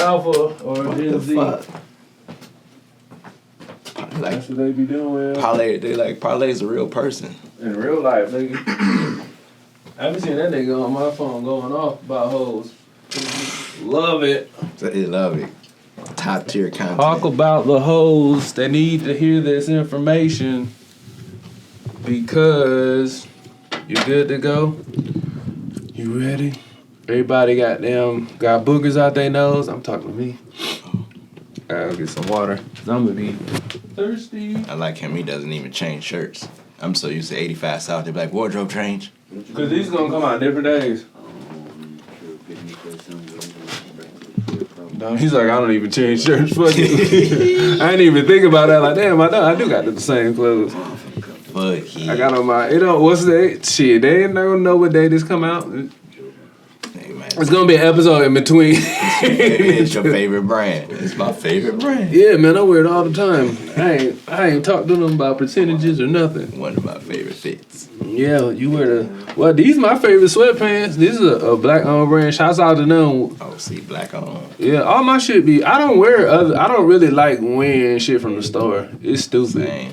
Alpha or Gen Z. Fuck? Like, That's what they be doing. Parlay, they like Parlay's a real person. In real life, nigga. I haven't seen that nigga on my phone going off about hoes. Love it. They love it. Top tier content. Talk about the hoes that need to hear this information because you good to go? You ready? Everybody got boogers out their nose. I'm talking to me. I'll get some water. I'm gonna be thirsty. I like him. He doesn't even change shirts. I'm so used to 85 South. They be like, wardrobe change. Cause these gonna come out different days. He's like, I don't even change shirts. Fuck it. I didn't even think about that. Like, damn, I do got the same clothes. Fuck yeah. I got on my, what's the shit? They ain't gonna know what day this come out. Hey, man. It's gonna be an episode in between. It's your favorite brand. It's my favorite brand. Yeah, man, I wear it all the time. I ain't talked to them about percentages or nothing. One of my favorite fits. Yeah, you wear these my favorite sweatpants. This is a black owned brand. Shouts out to them. Oh, see, black on. Yeah, all my shit be. I don't really like wearing shit from the store. It's stupid. Same.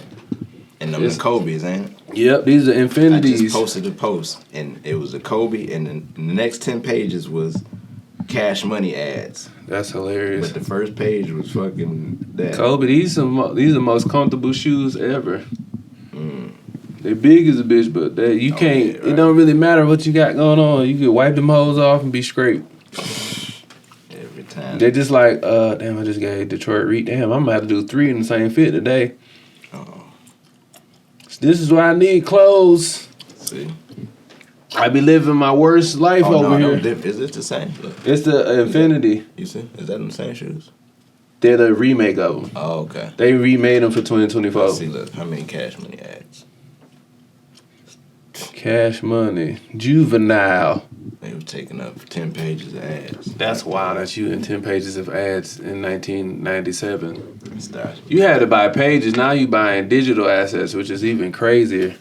And them Kobe's, ain't it? Yep, these are Infinities. I just posted a post, and it was a Kobe, and then the next 10 pages was Cash Money ads. That's hilarious. But the first page was fucking that. Kobe, these are the most comfortable shoes ever. They're big as a bitch, but you can't. Yeah, right. It don't really matter what you got going on. You can wipe them hoes off and be straight. Every time. They just like, damn, I just gave Detroit Reed. Damn, I'm gonna have to do 3 in the same fit today. This is why I need clothes. See? I be living my worst life over here. Is it the same? Look. It's the Infinity. You see? Is that them same shoes? They're the remake of them. Oh, okay. They remade them for 2024. Let's see, look, how many Cash Money ads? Cash Money. Juvenile. They were taking up 10 pages of ads. That's wild that you in 10 pages of ads in 1997. Starts. You had to buy pages. Now you buying digital assets, which is even crazier.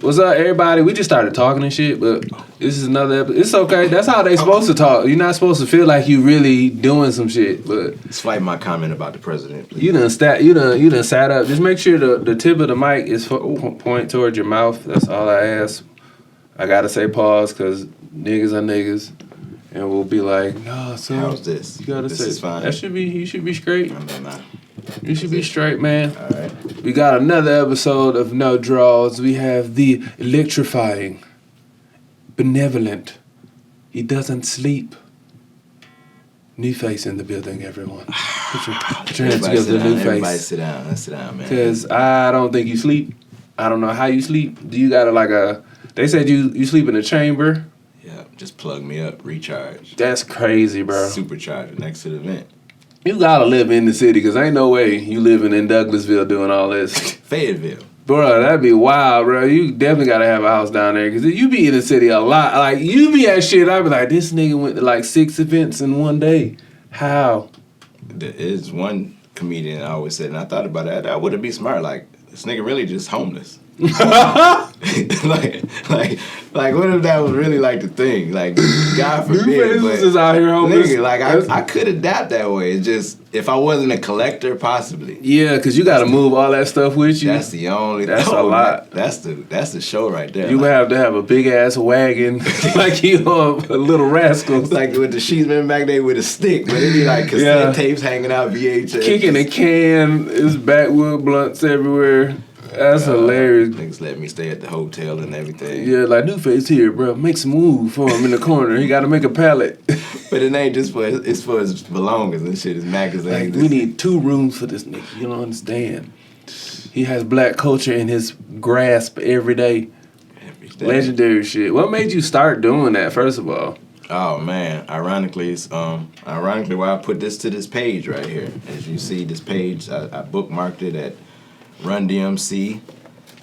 What's up, everybody? We just started talking and shit, but this is another episode. It's okay. That's how they supposed to talk. You're not supposed to feel like you really doing some shit, but Swipe my comment about the president, please. you done sat up. Just make sure the tip of the mic is point towards your mouth. That's all I ask. I gotta say pause because niggas are niggas, and we'll be like, nah, son. How's this? You gotta this say is fine. you should be straight. Nah. You should be straight, man. All right. We got another episode of No Draws. We have the electrifying, benevolent, he doesn't sleep. NuFace in the building, everyone. Put your hands together, NuFace. Everybody sit down. Let's sit down, man. Because I don't think you sleep. I don't know how you sleep. Do you got they said you sleep in a chamber? Yeah, just plug me up, recharge. That's crazy, bro. Supercharger next to the vent. You gotta live in the city, because ain't no way you living in Douglasville doing all this. Fayetteville. Bro, that'd be wild, bro. You definitely gotta have a house down there, because you be in the city a lot. Like, you be at shit, I be like, this nigga went to like 6 events in one day. How? There is one comedian I always said, and I thought about that wouldn't be smart. Like, this nigga really just homeless. like, what if that was really like the thing? Like, God forbid, but just out here homeless. Nigga, like I could adapt that way. It's just if I wasn't a collector, possibly. Yeah, because you got to move all that stuff with you. That's the only. That's a lot. That's the show right there. You have to have a big ass wagon, like you a little rascal. It's like with the sheets, remember back there with a stick, but it'd be like cassette tapes hanging out, VHS. Kicking a can, it's backwood blunts everywhere. That's hilarious. Niggas let me stay at the hotel and everything. Yeah, like NuFace here, bro. Make some move for him in the corner. He got to make a pallet. But it ain't just it's for his belongings and shit. His magazines. Like, we need 2 rooms for this nigga. You don't understand. He has black culture in his grasp every day. Legendary shit. What made you start doing that, first of all? Oh man, ironically, it's why I put this to this page right here. As you see, this page, I bookmarked it at Run DMC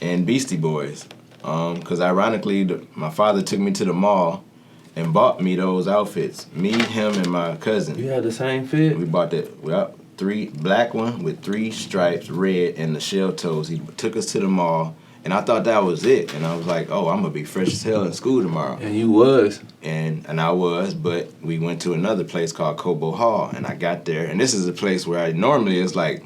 and Beastie Boys. Because ironically, my father took me to the mall and bought me those outfits. Me, him, and my cousin. You had the same fit? We bought that 3 black one with 3 stripes, red, and the shell toes. He took us to the mall And I thought that was it. And I was like, oh, I'm going to be fresh as hell in school tomorrow. And you was. And I was, but we went to another place called Cobo Hall. And I got there. And this is a place where I normally it's like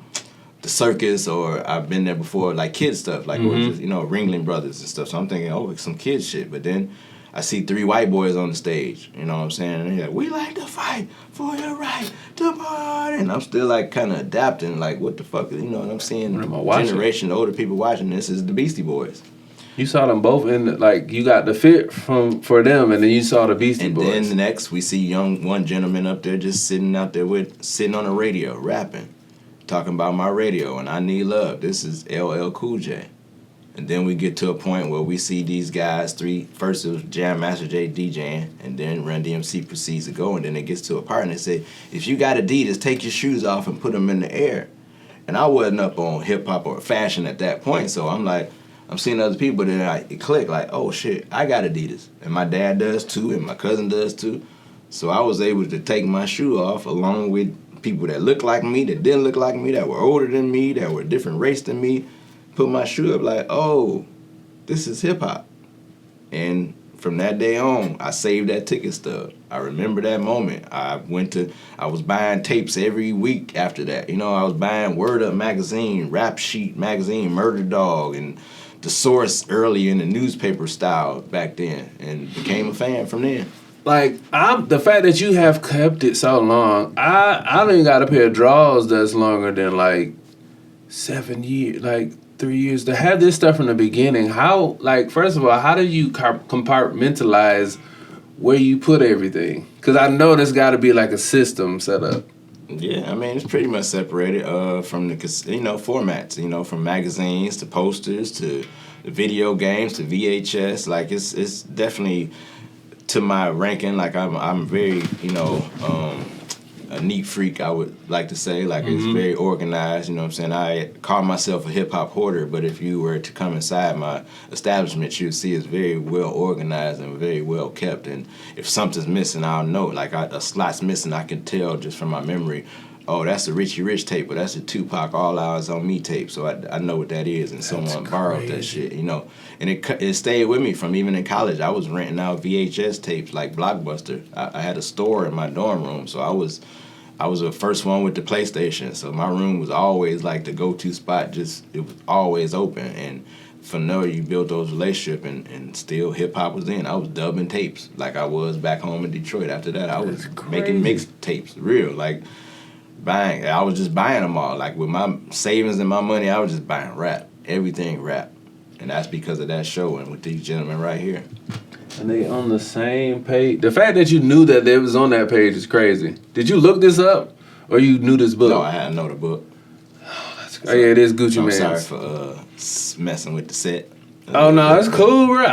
the circus, or I've been there before, like kid stuff, like or just, Ringling Brothers and stuff. So I'm thinking, oh, it's some kid shit. But then I see 3 white boys on the stage, you know what I'm saying? And they're like, we like to fight for your right to party. And I'm still like kind of adapting, like what the fuck, you know what I'm saying? What am I watching? Generation, older people watching this is the Beastie Boys. You saw them both in, like, you got the fit for them, and then you saw the Beastie Boys. And then the next, we see one gentleman up there just sitting out there sitting on the radio, rapping, talking about my radio, and I need love. This is LL Cool J. And then we get to a point where we see these guys, first it was Jam Master Jay DJing, and then Run DMC proceeds to go, and then it gets to a part, and they say, if you got Adidas, take your shoes off and put them in the air. And I wasn't up on hip-hop or fashion at that point, so I'm like, I'm seeing other people, but then it clicked, like, oh shit, I got Adidas. And my dad does too, and my cousin does too. So I was able to take my shoe off along with people that looked like me, that didn't look like me, that were older than me, that were different race than me. Put my shoe up like, oh, this is hip hop. And from that day on, I saved that ticket stub. I remember that moment. I was buying tapes every week after that. You know, I was buying Word Up magazine, Rap Sheet magazine, Murder Dog, and The Source early in the newspaper style back then, and became a fan from then. Like, the fact that you have kept it so long, I don't even got a pair of drawers that's longer than like 7 years, like 3 years. To have this stuff from the beginning, how, like, first of all, how do you compartmentalize where you put everything? Because I know there's got to be like a system set up. Yeah, I mean, it's pretty much separated from the, formats, from magazines to posters to video games to VHS. Like, it's definitely to my ranking. Like, I'm very, a neat freak, I would like to say. Like, it's very organized, you know what I'm saying? I call myself a hip-hop hoarder, but if you were to come inside my establishment, you'd see it's very well organized and very well kept. And if something's missing, I'll know. Like, a slot's missing, I can tell just from my memory, oh, that's a Richie Rich tape, or that's a Tupac All Eyes on Me tape. So I know what that is, and someone borrowed that shit, And it stayed with me from even in college. I was renting out VHS tapes like Blockbuster. I had a store in my dorm room, so I was the first one with the PlayStation. So my room was always like the go-to spot. Just it was always open, and from there you built those relationships, and still hip-hop was in. I was dubbing tapes like I was back home in Detroit. After that, I was making mixtapes, real, like buying. I was just buying them all. Like with my savings and my money, I was just buying rap, everything rap. And that's because of that show and with these gentlemen right here. And they on the same page. The fact that you knew that they was on that page is crazy. Did you look this up, or you knew this book? No, I hadn't know the book. Oh, that's crazy. Oh yeah, it is Gucci Mane. I'm sorry for messing with the set. Oh no, it's cool, bro.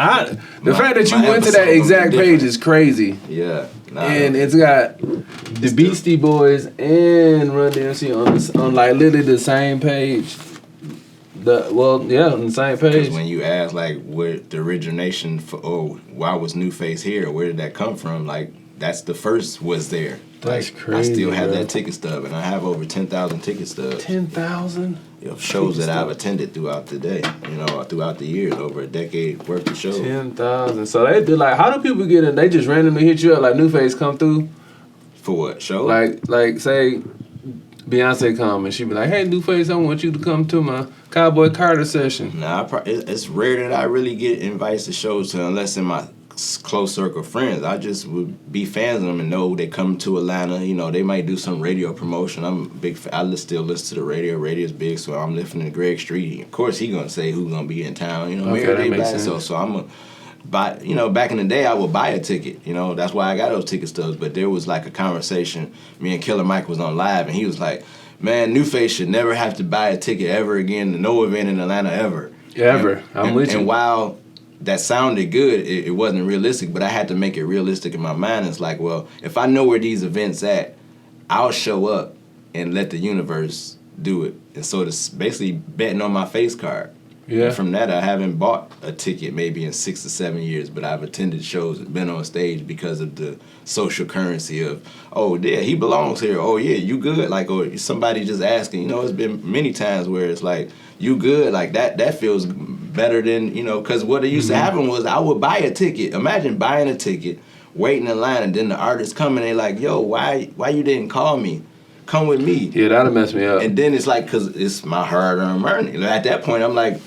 The fact that you went to that exact page is crazy. Yeah. And it's got the Beastie Boys and Run DMC on like literally the same page. On the same page. Because when you ask like where the origination why was NuFace here? Where did that come from? Like that's the first was there. That's crazy. I still have that ticket stub, and I have over 10,000 ticket stubs. 10,000 shows that I've attended throughout the day. Throughout the years, over a decade worth of shows. 10,000. So they do like, how do people get in? They just randomly hit you up like NuFace come through. For what show? Like say Beyonce come and she be like, hey NuFace, I want you to come to my Cowboy Carter session. Nah, it's rare that I really get invites to shows unless in my close circle of friends. I just would be fans of them and know they come to Atlanta. They might do some radio promotion. I'm a big fan. I still listen to the radio. Radio's big, so I'm listening to Greg Street. Of course, he gonna say who's gonna be in town. Okay, that makes sense. So I'm a buy. Back in the day, I would buy a ticket. That's why I got those ticket stubs. But there was like a conversation. Me and Killer Mike was on live, and he was like, "Man, NuFace should never have to buy a ticket ever again to no event in Atlanta ever." Ever. I'm with you. And while that sounded good, it wasn't realistic, but I had to make it realistic in my mind. It's like, well, if I know where these events at, I'll show up and let the universe do it. And so it's basically betting on my face card. Yeah. And from that, I haven't bought a ticket maybe in 6 to 7 years, but I've attended shows and been on stage because of the social currency of, oh, yeah, he belongs here. Oh, yeah, you good? Like, or somebody just asking. It's been many times where it's like, you good? Like, that feels better than, because what it used to happen was I would buy a ticket. Imagine buying a ticket, waiting in line, and then the artists come and they like, yo, why you didn't call me? Come with me. Yeah, that'll mess me up. And then it's like, because it's my hard-earned money. At that point, I'm like,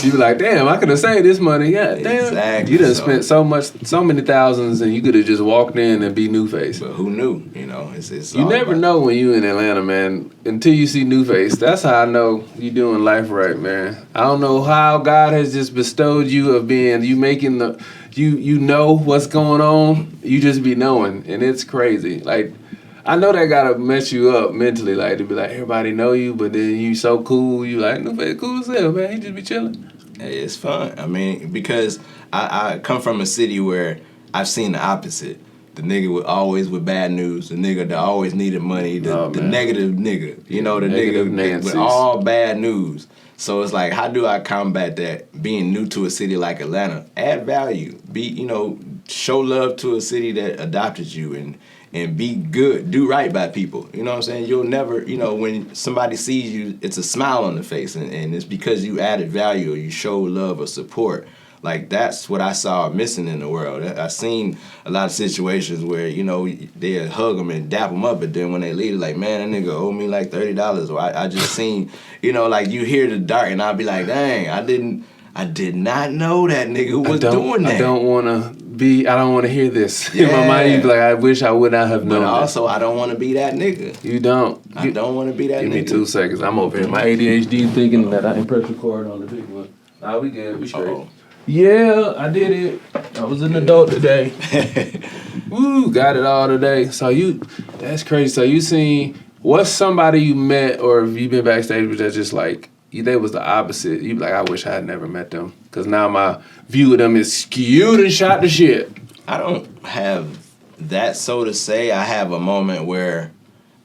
you be like, damn, I could have saved this money. Yeah, damn. Exactly. You done spent so many thousands, and you could have just walked in and be NuFace. But who knew? It's you never know when you in Atlanta, man, until you see NuFace. That's how I know you doing life right, man. I don't know how God has just bestowed you of being, you making the, you know what's going on. You just be knowing, and it's crazy. Like, I know that gotta mess you up mentally, like to be like everybody know you, but then you so cool, you like NuFace cool as hell, man. He just be chilling. Hey, it's fun. I mean, because I come from a city where I've seen the opposite. The nigga always with bad news. The nigga that always needed money. The negative nigga. The Negative nigga with all bad news. So it's like, how do I combat that? Being new to a city like Atlanta, add value. Show love to a city that adopted you and be good, do right by people. You know what I'm saying? You'll never, when somebody sees you, it's a smile on the face, and it's because you added value or you show love or support. Like, that's what I saw missing in the world. I seen a lot of situations where, they'll hug them and dap them up, but then when they leave, like, man, that nigga owe me like $30. Or I just seen, like, you hear the dark, and I'll be like, dang, I did not know that nigga was doing that. I don't want to hear this. Yeah. In my mind, you be like, I wish I would not have known. But also, I don't want to be that nigga. You don't. I don't want to be that nigga. Give me 2 seconds. I'm over here. My ADHD thinking that I ain't press record on the big one. Nah, we good. We straight. Uh-oh. Yeah, I did it. I was an adult today. Woo, got it all today. That's crazy. So you seen, what's somebody you met or have you been backstage with that's just like, they was the opposite. You be like, I wish I had never met them. Because now my view of them is skewed and shot to shit. I don't have that, so to say. I have a moment where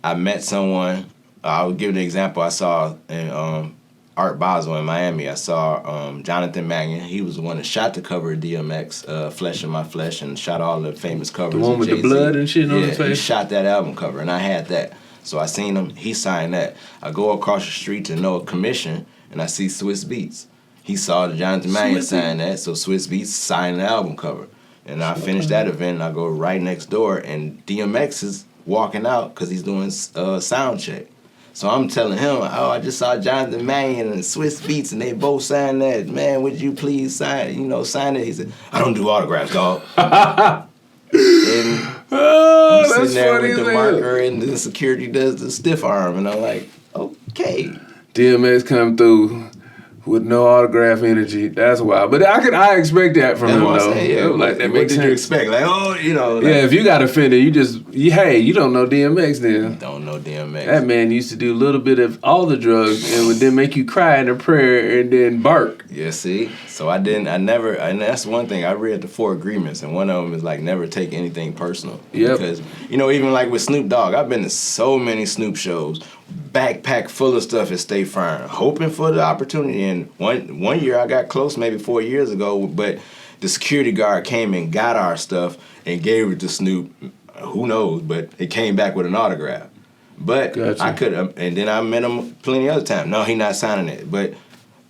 I met someone. I'll give an example. I saw in Art Basel in Miami. I saw Jonathan Mangan. He was the one that shot the cover of DMX, Flesh in My Flesh, and shot all the famous covers. The one with Jay-Z. The blood and shit on his face? He shot that album cover, and I had that. So I seen him. He signed that. I go across the street to Noah Commission, and I see Swiss Beats. He saw the Jonathan Mangan sign that, so Swiss Beats signed the album cover. And I finished that event, and I go right next door, and DMX is walking out because he's doing sound check. So I'm telling him, I just saw Jonathan Mangan and Swiss Beats, and they both signed that. Man, would you please sign it? He said, I don't do autographs, dog. And I'm sitting there with the marker, and the security does the stiff arm, and I'm like, okay. DMX come through with no autograph energy. That's wild. But I expect that from him, though. Yeah, like, that makes sense. What did you expect? Like, Like, yeah, if you got offended, you don't know DMX then. Don't know DMX. That man used to do a little bit of all the drugs and would then make you cry in a prayer and then bark. Yeah, see? So and that's one thing. I read the 4 agreements, and one of them is like, never take anything personal. Yep. Because, even like with Snoop Dogg, I've been to so many Snoop shows, backpack full of stuff at State Farm, hoping for the opportunity. And one year I got close, maybe 4 years ago, but the security guard came and got our stuff and gave it to Snoop. Who knows? But it came back with an autograph. But gotcha. I could have, and then I met him plenty of other times. No, he not signing it. But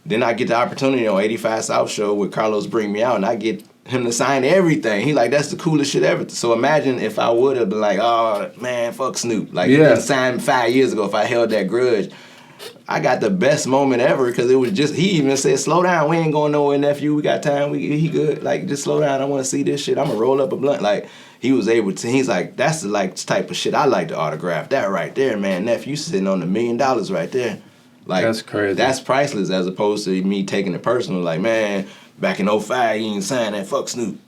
then I get the opportunity on 85 South Show with Carlos Bring Me Out, and I get him to sign everything. He like, that's the coolest shit ever. So imagine if I would have been like, oh man, fuck Snoop. Like, he didn't sign 5 years ago if I held that grudge. I got the best moment ever because it was just, he even said, slow down, we ain't going nowhere, nephew. We got time, he good. Like, just slow down, I want to see this shit. I'm going to roll up a blunt. Like, he was able to, he's like, that's the like type of shit I like to autograph. That right there, man, nephew, you sitting on $1 million right there. Like, that's crazy. That's priceless as opposed to me taking it personal. Like, man, back in 05, you ain't signed that, fuck Snoop.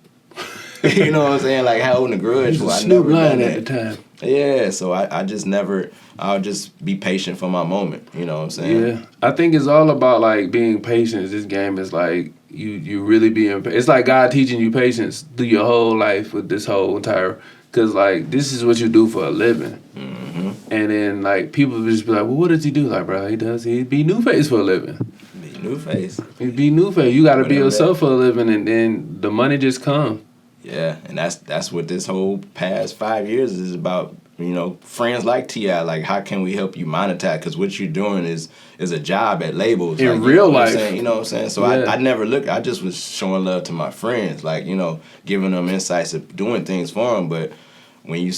You know what I'm saying? Like, holding a grudge for Snoop line at the time. Yeah, so I just never, I'll just be patient for my moment. You know what I'm saying? Yeah, I think it's all about, like, being patient. This game is like, you really being, it's like God teaching you patience through your whole life with this whole entire, because, like, this is what you do for a living. Mm-hmm. And then, like, people just be like, well, what does he do? Like, bro, he be NuFace for a living. Be NuFace. He be NuFace. You got to be yourself for a living, and then the money just come. Yeah, and that's what this whole past 5 years is about. friends like T.I., like, how can we help you monetize? Because what you're doing is a job at labels. In like, real life. You know what I'm saying? So I never looked. I just was showing love to my friends, like, giving them insights of doing things for them. But when you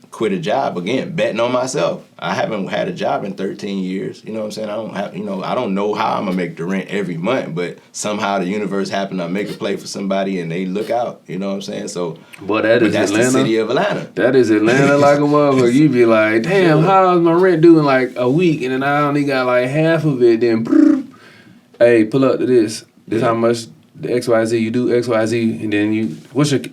quit a job, again, betting on myself. I haven't had a job in 13 years. You know what I'm saying? I don't have, I don't know how I'm going to make the rent every month, but somehow the universe happened. I make a play for somebody and they look out. You know what I'm saying? So, that's Atlanta. The city of Atlanta. That is Atlanta like a motherfucker. You be like, damn, how's my rent due in like a week? And then I only got like half of it. Then, hey, pull up to this. This how much the XYZ, you do XYZ, and then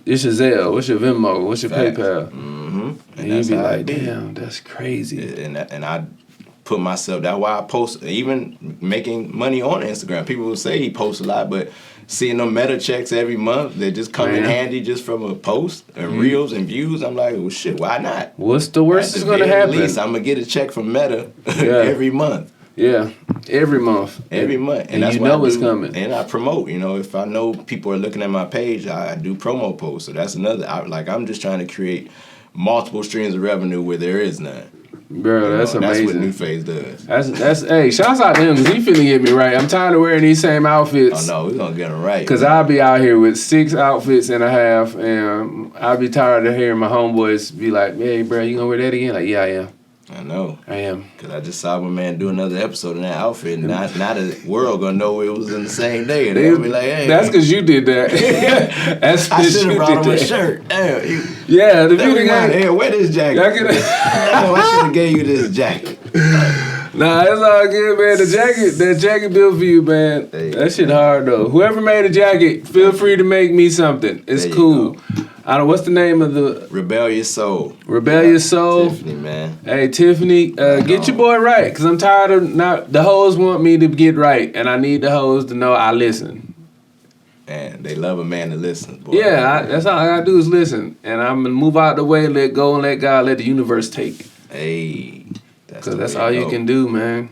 it's your Zelle, what's your Venmo, what's your PayPal? Mm-hmm. And you be like, damn, that's crazy. And I put myself, that's why I post, even making money on Instagram. People will say he posts a lot, but seeing them meta checks every month, they just come in handy just from a post and reels and views. I'm like, well, shit, why not? What's the worst that's going to happen? At least I'm going to get a check from Meta every month. Yeah, every month. Every month. And that's you know it's coming. And I promote. If I know people are looking at my page, I do promo posts. So that's another. I'm just trying to create multiple streams of revenue where there is none. Bro, that's amazing. That's what NuFace does. That's hey, shouts out to him because he finna get me right. I'm tired of wearing these same outfits. Oh no, we're gonna get them right. Because I'll be out here with 6 outfits and a half, and I'll be tired of hearing my homeboys be like, hey, bro, you gonna wear that again? Like, yeah, I am. I know. I am. Because I just saw my man do another episode in that outfit, and now the world gonna know it was in the same day. And they'll be like, hey. That's because you did that. That's I should have brought him a shirt. Damn, yeah, the beauty guy. Hey, wear this jacket. I should have gave you this jacket. Nah, it's all good, man. That jacket built for you, man. That shit hard, though. Whoever made a jacket, feel free to make me something. It's cool. I don't. What's the name of the Rebellious Soul? Rebellious Soul. Tiffany, man. Hey, Tiffany, get your boy right, cause I'm tired of not. The hoes want me to get right, and I need the hoes to know I listen. Man, they love a man that listens, boy. Yeah, that's all I gotta do is listen, and I'm gonna move out the way, let go, and let God, let the universe take. Hey, cause that's all you can do, man.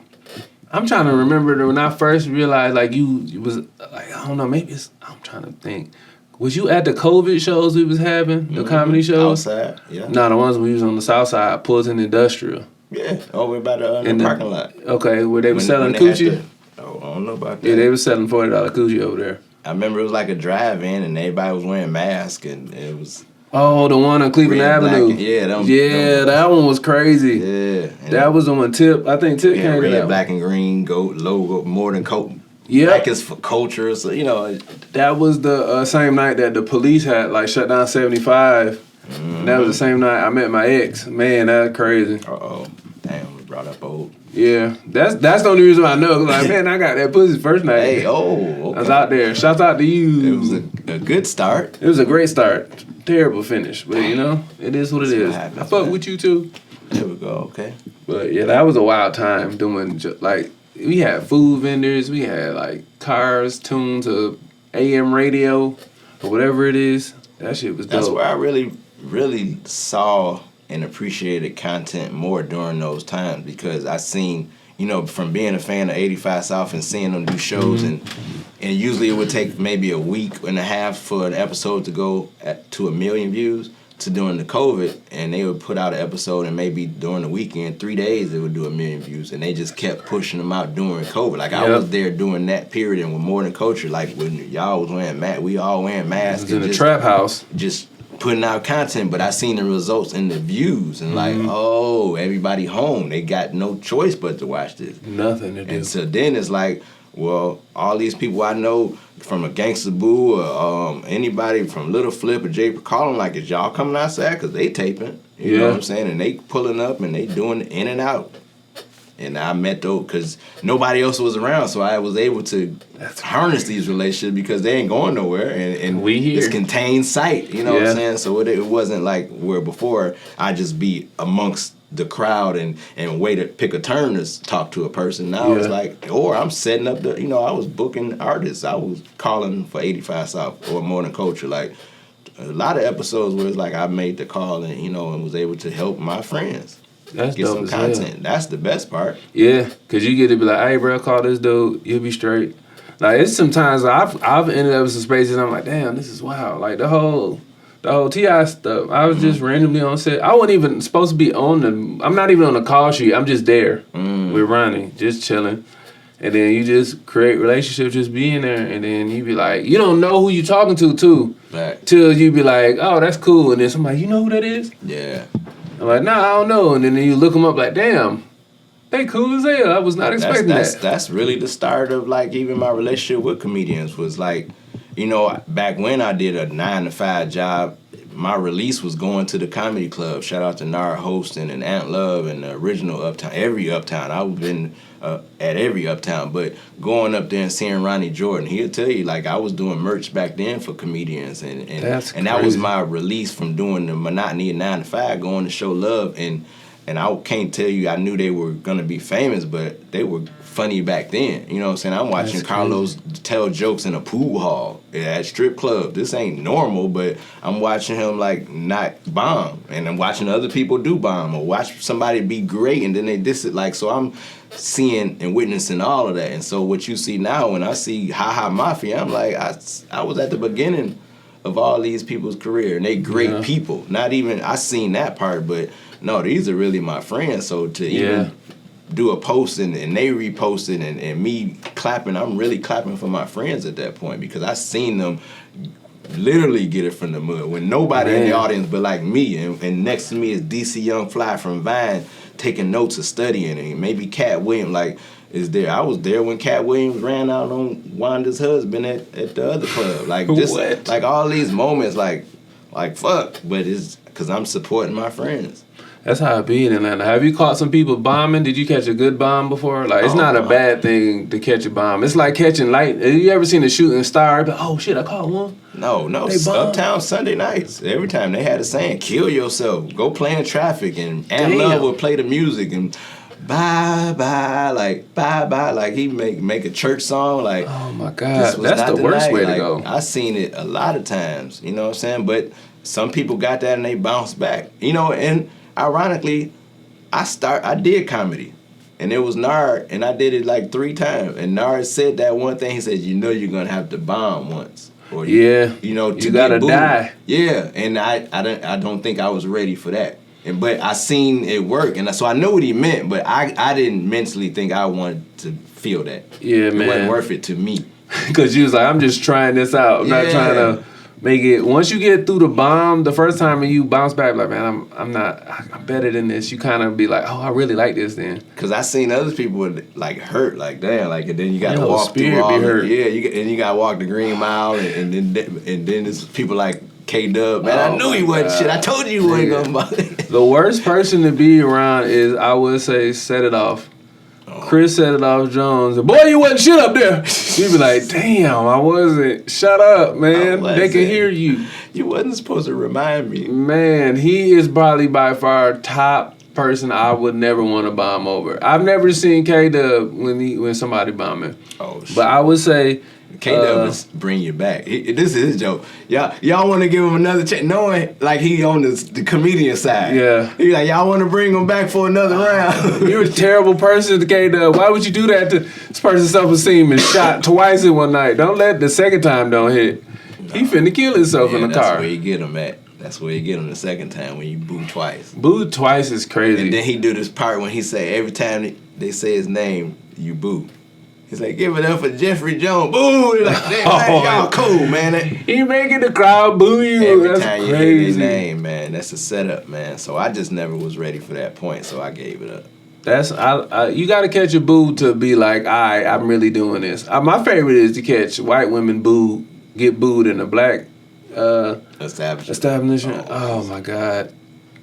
I'm trying to remember when I first realized, like, you was like, I don't know, maybe I'm trying to think. Was you at the COVID shows we was having, the comedy shows? Outside, yeah. No, the ones we was on the south side, Fulton Industrial. Yeah, over by the parking lot. Okay, where they were selling coochie? I don't know about that. Yeah, they were selling $40 coochie over there. I remember it was like a drive-in and everybody was wearing masks and it was... Oh, the one on Cleveland Avenue. That one was crazy. Yeah. That was the one Tip. I think Tip came to that. Black, and green goat logo, more than coat. Yeah. Black is for culture, so, That was the same night that the police had, like, shut down 75. Mm-hmm. That was the same night I met my ex. Man, that's crazy. Uh-oh. Damn, we brought up old. Yeah. That's the only reason I know. Like, man, I got that pussy first night. Hey, okay. I was out there. Shouts out to you. It was a good start. It was a great start. Terrible finish. But, it is what it is. I fuck with you, too. There we go, okay. But, yeah, that was a wild time doing, like... We had food vendors. We had like cars tuned to AM radio or whatever it is. That shit was dope. That's where I really, really saw and appreciated content more during those times because I seen, from being a fan of 85 South and seeing them do shows and usually it would take maybe a week and a half for an episode to go to 1 million views. To during the COVID, and they would put out an episode, and maybe during the weekend, 3 days, it would do 1 million views, and they just kept pushing them out during COVID. Like, I was there during that period, and with More Than Culture, like, when y'all was wearing masks, we all wearing masks. It was in the trap house. Just putting out content, but I seen the results in the views, and like, everybody home. They got no choice but to watch this. Nothing to do. And so then it's like, well, all these people I know from a Gangsta Boo or anybody from Little Flip or Jay, call them like, is y'all coming outside? Because they taping. You know what I'm saying? And they pulling up and they doing in and out. And I met those because nobody else was around, so I was able to harness these relationships because they ain't going nowhere. And we here. It's contained site, what I'm saying? So it wasn't like where before I just be amongst the crowd and wait to pick a turn to talk to a person. Now it's like, or I'm setting up the, I was booking artists. I was calling for 85 South or More Than Culture. Like a lot of episodes where it's like I made the call and, and was able to help my friends. That's get some content. Hell. That's the best part. Yeah, because you get to be like, hey, bro, call this dude. You'll be straight. Like, it's sometimes I've ended up in some spaces and I'm like, damn, this is wild. Like, the whole The whole T.I. stuff. I was just randomly on set. I wasn't even supposed to be on the. I'm not even on the call sheet. I'm just there with Ronnie, just chilling. And then you just create relationships, just being there. And then you be like, you don't know who you talking to, too. Right. Till you be like, oh, that's cool. And then somebody, you know who that is? Yeah. I'm like, nah, I don't know. And then you look them up like, damn, they cool as hell. I was not expecting that. That's really the start of, like, even my relationship with comedians was, like, you know, back when I did a 9-to-5 job, my release was going to the comedy club. Shout out to Nara hosting and Ant Love and the original Uptown, every Uptown. I've been at every Uptown, but going up there and seeing Ronnie Jordan, he'll tell you, like, I was doing merch back then for comedians, and that was my release from doing the monotony of 9-to-5, going to show love, and I can't tell you I knew they were gonna be famous, but they were funny back then. You know what I'm saying? I'm watching Carlos tell jokes in a pool hall at strip club. This ain't normal, but I'm watching him like not bomb, and I'm watching other people do bomb, or watch somebody be great and then they diss it. Like, so I'm seeing and witnessing all of that. And so what you see now, when I see Ha Ha Mafia, I'm like, I was at the beginning of all these people's career, and they great people. Not even, I seen that part, but no, these are really my friends. So to even do a post and they repost it and me clapping, I'm really clapping for my friends at that point, because I seen them literally get it from the mud when nobody in the audience but like me, and next to me is DC Young Fly from Vine taking notes or studying, and maybe Cat Williams like is there. I was there when Cat Williams ran out on Wanda's husband at the other club. Like, just like all these moments, like fuck, but it's because I'm supporting my friends. That's how it be in Atlanta. Have you caught some people bombing? Did you catch a good bomb before? Like, it's not a bad thing to catch a bomb. It's like catching light. Have you ever seen a shooting star? But, oh, shit, I caught one. No. Uptown Sunday nights. Every time they had a saying, kill yourself. Go play in traffic. And Ant Love would play the music. And bye-bye. Like, he make a church song. Like, oh, my God. That's the worst way to go. I seen it a lot of times. You know what I'm saying? But some people got that and they bounced back. You know, and ironically, I did comedy, and it was Nard, and I did it like 3 times. And Nard said that one thing. He said, "You know, you're gonna have to bomb once, or you know, you gotta die." Yeah, and I don't think I was ready for that. But I seen it work, and so I know what he meant. But I didn't mentally think I wanted to feel that. Yeah, man, it wasn't worth it to me. Because you was like, I'm just trying this out. I'm not trying to make it. Once you get through the bomb, the first time and you bounce back, like, man, I'm better than this. You kind of be like, oh, I really like this then. Because I seen other people like hurt, like damn, like, and then you got to walk through all hurt. You got to walk the Green Mile, and then there's people like K-Dub. Man, I knew he wasn't shit. I told you he wasn't gonna bother. The worst person to be around is, I would say, Set It Off. Chris Set It Off Jones. Boy, you wasn't shit up there. You'd be like, damn, I wasn't. Shut up, man. They can hear you. You wasn't supposed to remind me. Man, he is probably by far top person I would never want to bomb over. I've never seen K-Dub when somebody bombing. Oh, shit. But I would say K-Dub is bring you back. This is his joke. Y'all want to give him another chance, knowing like he on the comedian side. Yeah. He like, y'all want to bring him back for another round. You're a terrible person, K-Dub. Why would you do that to this person? Self-esteem and shot twice in one night. Don't let the second time don't hit. No. He finna kill himself in the car. That's where you get him at. That's where you get him the second time, when you boo twice. Boo twice is crazy. And then he do this part when he say, every time they say his name, you boo. He's like, give it up for Jeffrey Jones. Boo! He's like, damn, y'all cool, man. He making the crowd boo you. Every That's time you crazy. hear his name, man, that's a setup, man. So I just never was ready for that point, so I gave it up. You got to catch a boo to be like, all right, I'm really doing this. My favorite is to catch white women get booed in a black establishment. Oh my God.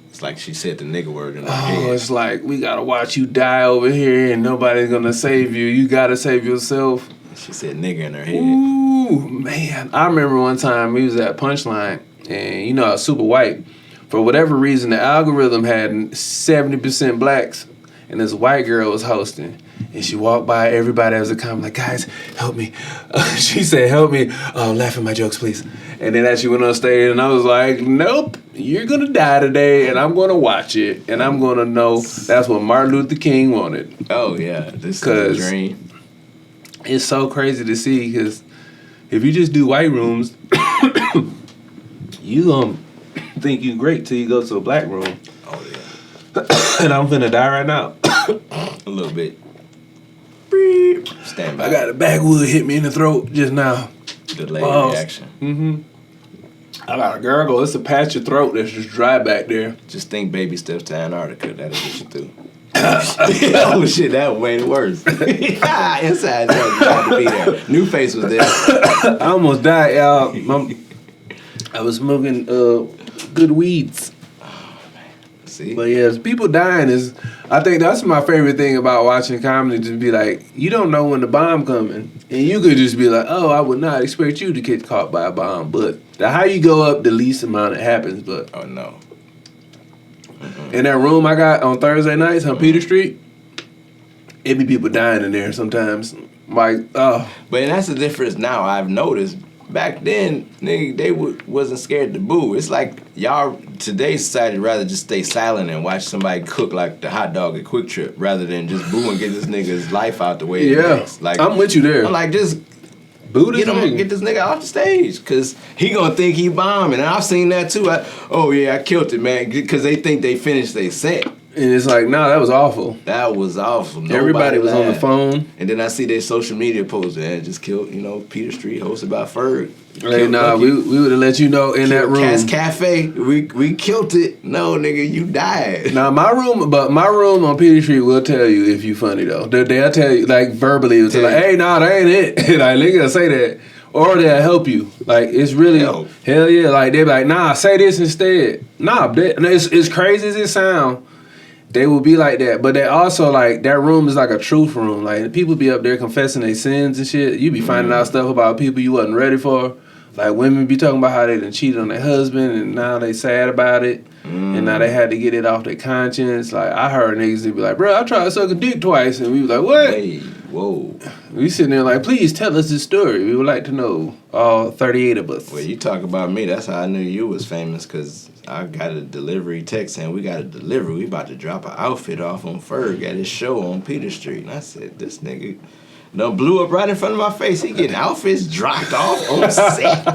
It's like she said the nigga word in her head. It's like, we got to watch you die over here and nobody's going to save you. You got to save yourself. She said nigga in her head. Ooh, man. I remember one time we was at Punchline, and you know, I was super white. For whatever reason, the algorithm had 70% blacks, and this white girl was hosting. And she walked by everybody as a comment, like, guys, help me. She said, help me. Laugh at my jokes, please. And then as she went on stage, and I was like, nope, you're going to die today, and I'm going to watch it, and I'm going to know that's what Martin Luther King wanted. Oh, yeah. This is a dream. It's so crazy to see, because if you just do white rooms, you think you great till you go to a black room. Oh yeah. And I'm finna die right now. A little bit. Beep. Stand by. I got a backwood hit me in the throat just now. Delayed reaction. Mm-hmm. I got a gurgle. It's a patch of throat that's just dry back there. Just think baby steps to Antarctica. That'll get you through. Oh shit, that made it worse. Inside joke, you had to be there. NuFace was there. I almost died, y'all. I was smoking good weeds. See? But yeah, people dying is. I think that's my favorite thing about watching comedy. Just be like, you don't know when the bomb coming, and you could just be like, oh, I would not expect you to get caught by a bomb. But how you go up, the least amount it happens. But oh no. In that room I got on Thursday nights on Peter Street, it be people dying in there sometimes. Like, oh. But that's the difference now I've noticed. Back then, nigga, they wasn't scared to boo. It's like y'all, today's society rather just stay silent and watch somebody cook like the hot dog at Quick Trip rather than just boo and get this nigga's life out the way it makes. Like, I'm with you there. I'm like, just boo this nigga. Get this nigga off the stage because he gonna think he bombing. And I've seen that too. I killed it, man, because they think they finished their set. And it's like, nah, that was awful. That was awful. Everybody was on the phone. And then I see their social media posts and just killed, Peter Street, hosted by FURG. Hey, nah, we would have let you know in that room. Cass Cafe, we killed it. No, nigga, you died. Nah, my room on Peter Street will tell you if you funny, though. They'll tell you, like, verbally, it's like, hey, nah, that ain't it. Like, they gonna say that. Or they'll help you. Like, it's really, hell yeah. Like, they be like, nah, say this instead. Nah, it's crazy as it sound. They will be like that, but they also like that room is like a truth room. Like people be up there confessing their sins and shit. You be finding out stuff about people you wasn't ready for. Like women be talking about how they done cheated on their husband and now they sad about it, and now they had to get it off their conscience. Like I heard niggas that be like, bro, I tried to suck a dick twice, and we was like, what? Hey, whoa. We sitting there like, please tell us this story. We would like to know, all 38 of us. Well, you talk about me. That's how I knew you was famous, because I got a delivery text saying we got a delivery. We about to drop an outfit off on FURG at his show on Peter Street. And I said, this nigga done blew up right in front of my face. He getting outfits dropped off on set.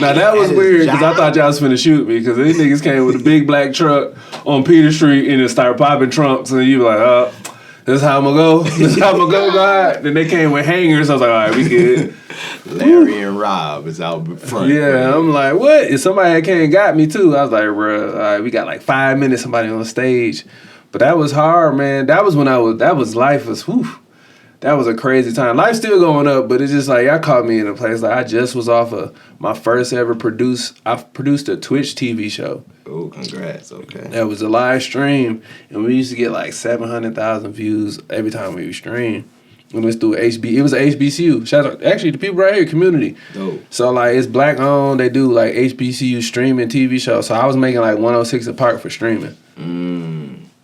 Now that was weird, because I thought y'all was finna shoot me, because these niggas came with a big black truck on Peter Street and it started popping trunks, and you were like, this how I'm gonna go? This how I'm gonna go, God? Then they came with hangers. I was like, all right, we good. Larry and Rob is out front. Yeah, I'm like, what? If somebody had came and got me too, I was like, bro, all right, we got like 5 minutes, somebody on stage. But that was hard, man. That was when life was, whew. That was a crazy time. Life's still going up, but it's just like, y'all caught me in a place. Like, I just was off of my first ever I produced a Twitch TV show. Oh, congrats. Okay. That was a live stream, and we used to get like 700,000 views every time we would stream. It was through it was an HBCU. Shout out, actually, the people right here, community. Dope. So, like, it's black owned. They do, like, HBCU streaming TV shows. So, I was making, like, 106 a part for streaming.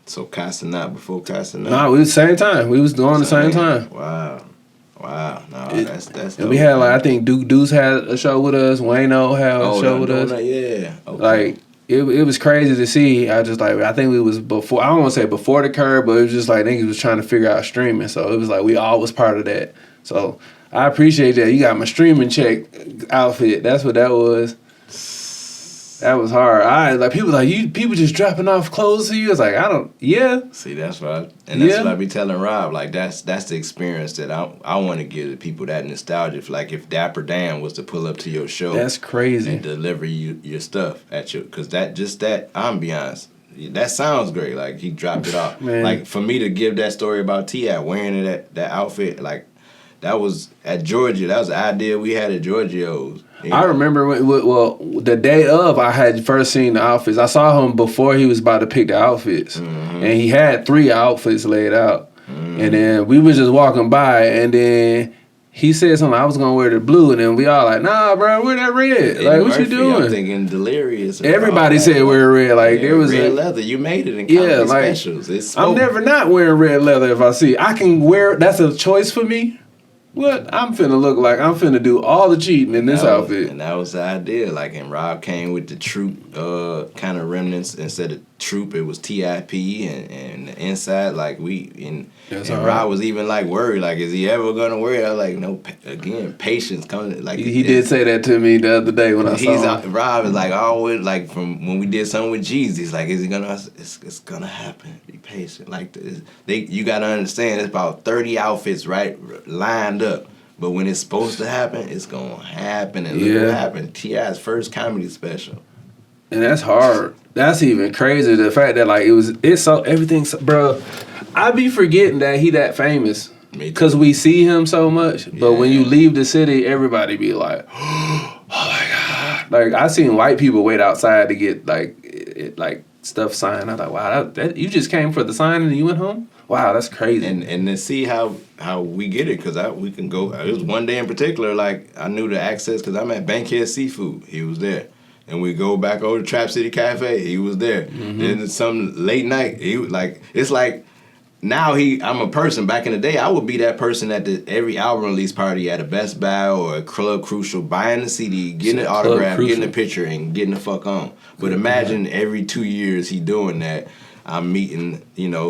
So, casting out before casting out? No, we was the same time. We was doing the same time. Wow. No, that's dope. And we had, like, I think Duke Deuce had a show with us. Wayno had a show with us. Yeah. Okay. Like, it was crazy to see. I think we was before, I don't want to say before the curve, but it was just like niggas was trying to figure out streaming. So it was like we all was part of that. So I appreciate that. You got my streaming check outfit. That's what that was. That was hard. People just dropping off clothes to you. It's like, See, that's what I be telling Rob. Like, that's the experience that I want to give to people, that nostalgia. Like, if Dapper Dan was to pull up to your show. That's crazy. And deliver your stuff at you. Because that ambiance, that sounds great. Like, he dropped it off. Man. Like, for me to give that story about T.I. wearing that outfit, like, that was at Georgia. That was the idea we had at Giorgio's. Yeah. I remember the day of I had first seen the outfits. I saw him before he was about to pick the outfits, and he had 3 outfits laid out. And then we was just walking by, and then he said something. I was gonna wear the blue, and then we all like, nah, bro, wear that red. Like, what you doing? I'm thinking Delirious. Everybody said wear red. Like, there was red leather. You made it in comedy specials. I'm never not wearing red leather if I see. I can wear. That's a choice for me. What? I'm finna look like I'm finna do all the cheating in this outfit. And that was the idea. Like, and Rob came with the true kind of remnants. Instead of Troop, it was TIP, and the inside, like, and Rod was even, like, worried, like, is he ever gonna worry? I was like, no, again, patience coming. Like, he did say that to me the other day when I saw him. Rod was like, always, like, from when we did something with Jeezy, he's like, is he gonna? It's gonna happen. Be patient. Like, you gotta understand, it's about 30 outfits right lined up. But when it's supposed to happen, it's gonna happen, and look what happened. T.I.'s first comedy special, and that's hard. That's even crazier. The fact that like everything's, bro. I be forgetting that he that famous because we see him so much. But when you leave the city, everybody be like, oh my god. Like I seen white people wait outside to get like stuff signed. I thought, wow, that you just came for the sign and you went home. Wow, that's crazy. And to see how we get it, because we can go. It was one day in particular, like, I knew the access because I'm at Bankhead Seafood. He was there. And we go back over to Trap City Cafe. He was there. Mm-hmm. Then some late night, he was like, it's like, now I'm a person. Back in the day, I would be that person at every album release party at a Best Buy or a Club Crucial, buying the CD, getting an autograph, getting a picture, and getting the fuck on. But imagine every 2 years he doing that. I'm meeting,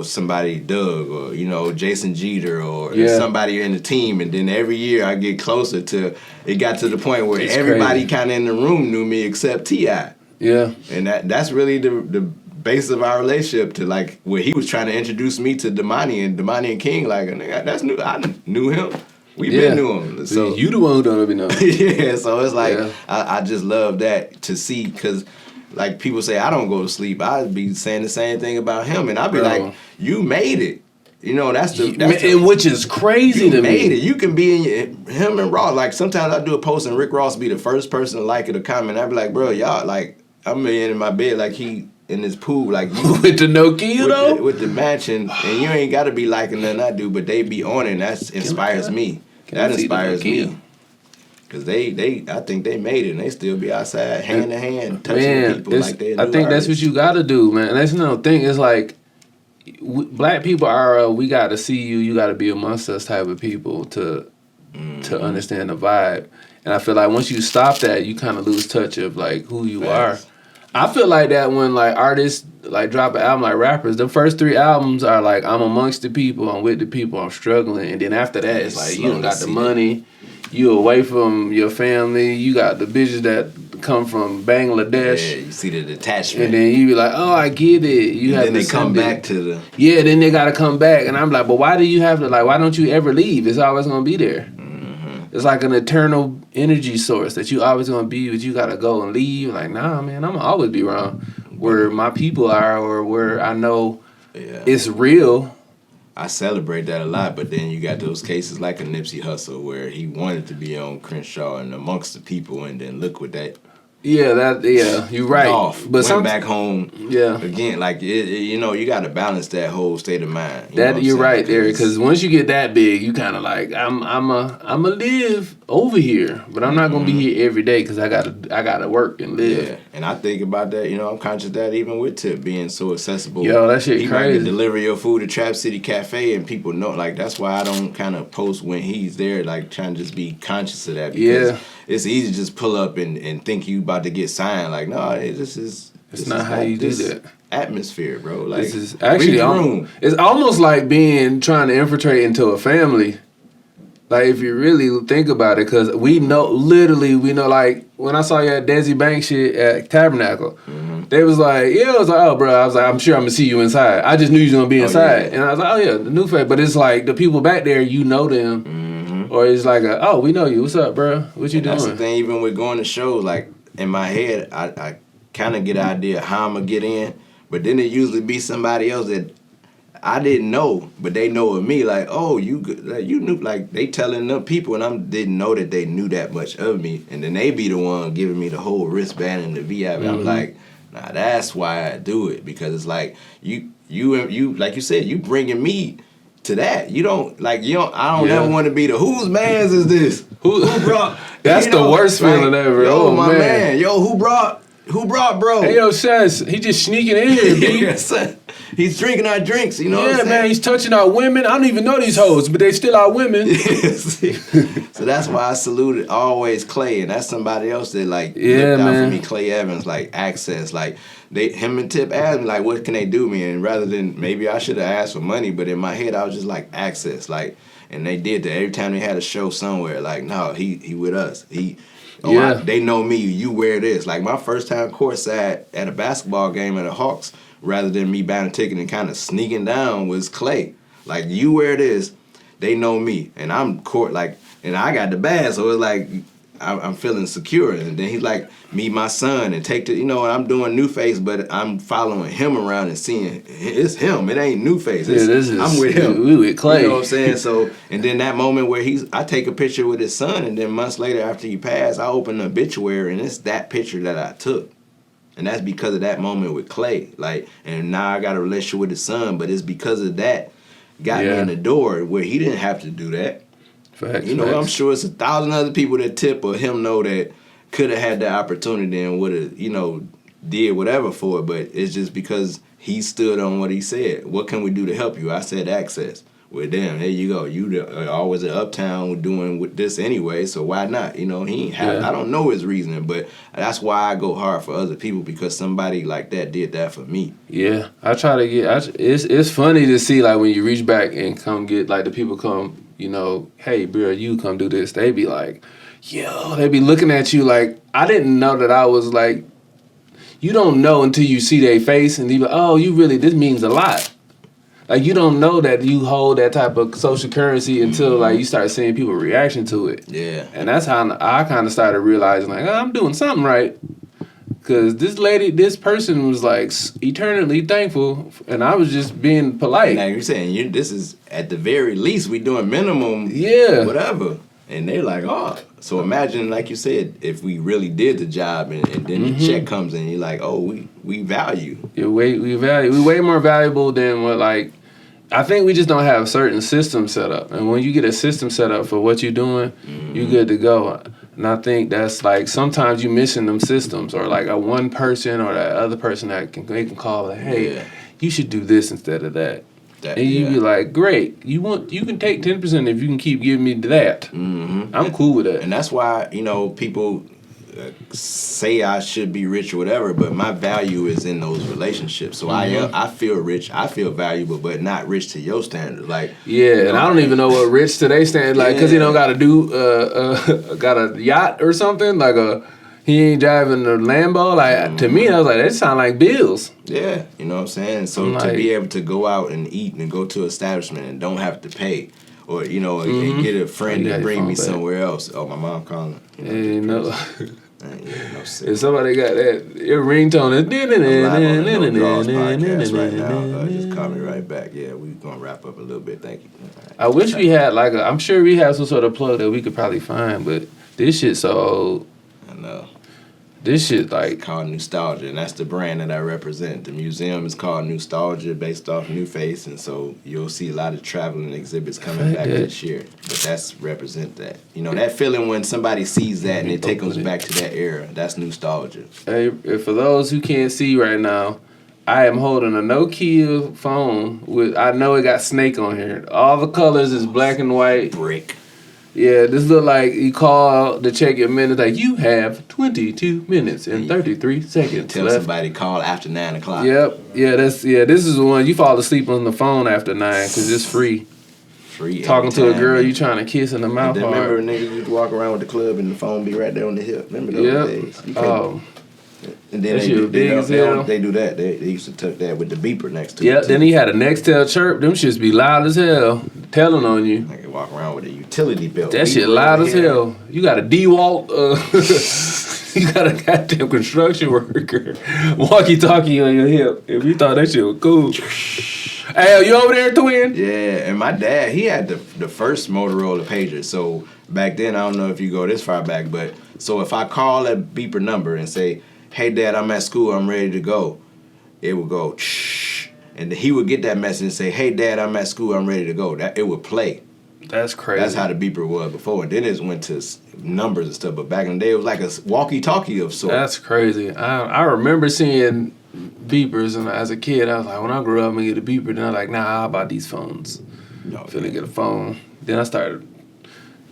somebody, Doug, or, Jason Jeter, or somebody in the team. And then every year I get closer to, it got to the point where everybody kind of in the room knew me except T.I. Yeah. And that's really the base of our relationship, to like where he was trying to introduce me to Damani and King. Like, that's new. I knew him. We been knew him. So you the one who don't even know. Yeah, so it's like, I just love that to see, because like people say I don't go to sleep. I'd be saying the same thing about him, and I'd be like, "You made it." And which is crazy to me. You made it. You can be in him and Ross. Like sometimes I do a post and Rick Ross be the first person to like it or comment. I'd be like, "Bro, y'all, like I'm in my bed like he in his pool, like you with the Nokia though, with the mansion, and you ain't got to be liking nothing I do, but they be on it. And that inspires me. That inspires me." Because I think they made it, and they still be outside hand in hand touching people like they're new I think artists. that's what you got to do, man. And that's another thing. It's like black people are. We got to see you. You got to be amongst us type of people to understand the vibe. And I feel like once you stop that, you kind of lose touch of like who you are. I feel like that when like artists like drop an album, like rappers, the first 3 albums are like I'm amongst the people, I'm with the people, I'm struggling, and then after that it's like you don't got the money. You away from your family. You got the bitches that come from Bangladesh. Yeah, you see the detachment. And then you be like, oh, I get it. Then they come back to the... Yeah, then they got to come back. And I'm like, but why do you have to, like, why don't you ever leave? It's always going to be there. Mm-hmm. It's like an eternal energy source that you always going to be, but you got to go and leave. Like, nah, man, I'm going to always be around where my people are or where I know it's real. I celebrate that a lot, but then you got those cases like a Nipsey Hussle where he wanted to be on Crenshaw and amongst the people, and then look what that. Yeah, you're right. But went back home. Yeah. Again, like you got to balance that whole state of mind. You're right there, because once you get that big, you kind of like I'm a live over here, but I'm not gonna be here every day because I gotta work and live. Yeah, and I think about that. I'm conscious of that even with Tip being so accessible. Yo, that shit he crazy. He might deliver your food at Trap City Cafe, and people know. Like that's why I don't kind of post when he's there. Like trying to just be conscious of that. Because it's easy to just pull up and think you about to get signed. Like no, it's not how you do that. Atmosphere, bro. Like this is actually it's almost like trying to infiltrate into a family. Like if you really think about it, because we know like when I saw you at Desi Bank shit at Tabernacle, they was like, oh bro, I was like, I'm sure I'm gonna see you inside. I just knew you was gonna be inside, and I was like, oh yeah, the NuFace. But it's like the people back there, you know them, or it's like, oh, we know you. What's up, bro? What you doing? That's the thing. Even with going to shows, like in my head, I kind of get an idea how I'm gonna get in, but then it usually be somebody else that I didn't know, but they know of me. Like, oh, you knew. Like they telling them people, and I didn't know that they knew that much of me. And then they be the one giving me the whole wristband and the VIP. I'm like, nah, that's why I do it, because it's like you like you said, you bringing me to that. I don't ever want to be the whose man's is this? Who brought? That's the worst feeling ever. Yo, my man. Yo, who brought bro? Hey, yo, Sess, he just sneaking in here, B. He's drinking our drinks, you know what I'm saying? Man, he's touching our women. I don't even know these hoes, but they still our women. So that's why I saluted always Clay, and that's somebody else that like looked out for me. Clay Evans, like Access, like him and Tip asked me like, what can they do me? And rather than maybe I should have asked for money, but in my head I was just like Access, like, and they did that every time they had a show somewhere. Like, no, he with us. They know me. You wear this. Like my first time courtside at a basketball game at the Hawks, rather than me buying a ticket and kind of sneaking down, was Clay. Like, you wear this, they know me, and I'm and I got the bag, so it's like I'm feeling secure. And then he's like, meet my son and take the, I'm doing NuFace, but I'm following him around and seeing it's him. It ain't NuFace. I'm with him. We with Clay. You know what I'm saying? So, and then that moment where I take a picture with his son, and then months later after he passed, I open the obituary, and it's that picture that I took. And that's because of that moment with Clay. Like, and now I got a relationship with his son, but it's because of that got me in the door where he didn't have to do that. Facts, I'm sure it's 1,000 other people that Tip or him know that could have had the opportunity and would have, did whatever for it, but it's just because he stood on what he said. What can we do to help you? I said Access. Well, damn, there you go. You always at Uptown doing with this anyway, so why not? He ain't have. I don't know his reasoning, but that's why I go hard for other people, because somebody like that did that for me. Yeah, I try to get. It's funny to see like when you reach back and come get like the people come. Hey, bro, you come do this. They be like, yo, they be looking at you like, I didn't know that I was like, you don't know until you see their face and you be like, oh, this means a lot. Like, you don't know that you hold that type of social currency until like you start seeing people's reaction to it. Yeah. And that's how I kind of started realizing like, I'm doing something right. Because this person was like eternally thankful, and I was just being polite. Now you're saying this is at the very least we doing minimum, whatever, and they're like, oh. So imagine, like you said, if we really did the job, and then the check comes and you're like, oh, we value. We way more valuable than what like. I think we just don't have certain systems set up, and when you get a system set up for what you're doing, you're good to go. And I think that's like sometimes you missing them systems, or like a one person or that other person they can call like, hey, you should do this instead of that. And you be like, great, you can take 10% if you can keep giving me that. I'm cool with that. And that's why people say I should be rich or whatever, but my value is in those relationships. So I feel rich, I feel valuable, but not rich to your standards. Like and I don't even know what rich to their standards. Like, cause he don't got to do got a yacht or something. Like he ain't driving a Lambo. Like to me, I was like, that sound like bills. Yeah, you know what I'm saying. So to be able to go out and eat and go to an establishment and don't have to pay. Or, and get a friend to bring me somewhere else. Oh, my mom calling. If somebody got that, your ringtone is. Podcast right now. Just call me right back. Yeah, we're going to wrap up a little bit. Thank you. I wish we had I'm sure we have some sort of plug that we could probably find, but this shit so old. I know. This shit it's called Nostalgia, and that's the brand that I represent. The museum is called Nostalgia, based off NuFace, and so you'll see a lot of traveling exhibits coming back this year. But that's represent that. That feeling when somebody sees that and it takes us back to that era. That's nostalgia. Hey, for those who can't see right now, I am holding a Nokia phone with. I know it got snake on here. All the colors is black and white. Brick. Yeah, this look like you call to check your minutes. Like, you have 22 minutes and 33 seconds. Tell somebody call after 9 o'clock. Yep. Yeah, this is the one you fall asleep on the phone after 9 because it's free. Talking to a girl you trying to kiss in the mouth. Remember niggas used to walk around with the club and the phone be right there on the hip. Remember those days? And then they do that. They used to tuck that with the beeper next to it. Yep, then he had a Nextel chirp. Them shits be loud as hell, telling on you. I can walk around with a utility belt. That shit loud as hell. You got a DeWalt, you got a goddamn construction worker walkie-talkie on your hip. If you thought that shit was cool. Hey, you over there, twin? Yeah, and my dad, he had the first Motorola pager. So back then, I don't know if you go this far back, but so if I call a beeper number and say, hey, Dad, I'm at school, I'm ready to go, it would go, shh. And he would get that message and say, hey, Dad, I'm at school, I'm ready to go. It would play. That's crazy. That's how the beeper was before. And then it went to numbers and stuff. But back in the day, it was like a walkie-talkie of sorts. That's crazy. I remember seeing beepers, and as a kid, I was like, when I grew up, I'm gonna get a beeper. Then I was like, nah, how about these phones? I'm finna get a phone. Then I started.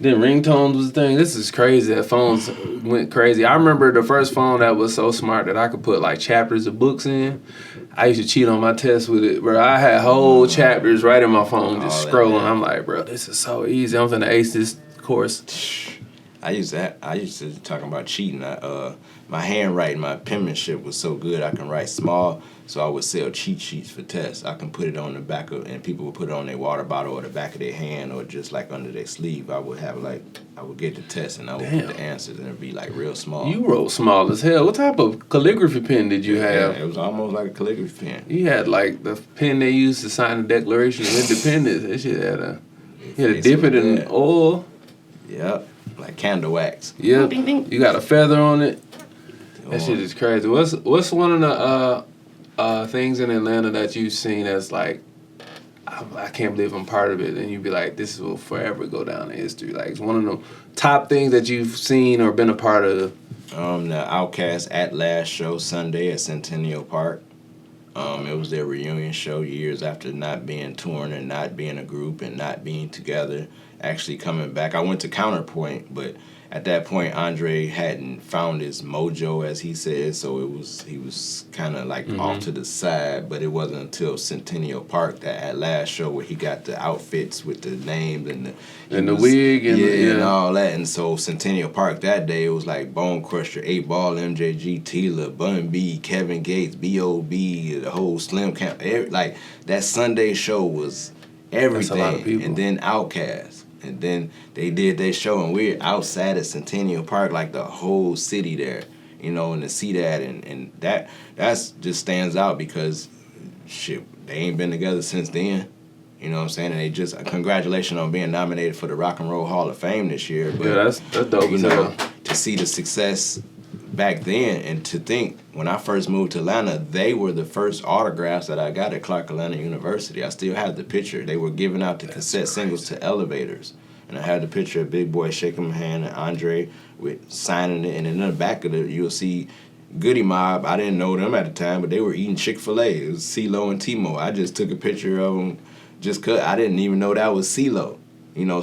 Then ringtones was the thing. This is crazy. That phones went crazy. I remember the first phone that was so smart that I could put like chapters of books in. I used to cheat on my tests with it, bro. I had whole chapters right in my phone, just scrolling. I'm like, bro, this is so easy. I'm finna ace this course. I used to talk about cheating. My handwriting, my penmanship was so good I can write small, so I would sell cheat sheets for tests. I can put it on the back of, and people would put it on their water bottle or the back of their hand or just like under their sleeve. I would get the test and I would put the answers and it'd be like real small. You wrote small as hell. What type of calligraphy pen did you have? Yeah, it was almost like a calligraphy pen. You had like the pen they used to sign the Declaration of Independence. That shit you had to dip it in oil. Yep, like candle wax. Yep, you got a feather on it. That shit is crazy. What's one of the things in Atlanta that you've seen as like, I can't believe I'm part of it, and you'd be like, this will forever go down in history. Like, it's one of the top things that you've seen or been a part of. The Outcast At Last show Sunday at Centennial Park. It was their reunion show years after not being touring and not being a group and not being together, actually coming back. I went to Counterpoint, but at that point, Andre hadn't found his mojo, as he said, so he was kind of like off to the side. But it wasn't until Centennial Park, that At Last show, where he got the outfits with the names and the wig and all that. And so Centennial Park that day, it was like Bone Crusher, 8 Ball, MJG, Tila, Bun B, Kevin Gates, B.O.B., the whole Slim Camp. Like that Sunday show was everything. That's a lot of people. And then Outcast. And then they did their show, and we're outside at Centennial Park, like the whole city there, and to see that, and that's just stands out because, shit, they ain't been together since then, you know what I'm saying? And they just, congratulations on being nominated for the Rock and Roll Hall of Fame this year. But, yeah, that's dope as hell. To see the success back then, and to think, when I first moved to Atlanta, they were the first autographs that I got at Clark Atlanta University. I still have the picture. They were giving out the cassette singles to elevators. And I had the picture of Big Boy shaking my hand and Andre with signing it. And in the back of it, you'll see Goody Mob. I didn't know them at the time, but they were eating Chick-fil-A. It was CeeLo and Timo. I just took a picture of them just because I didn't even know that was CeeLo.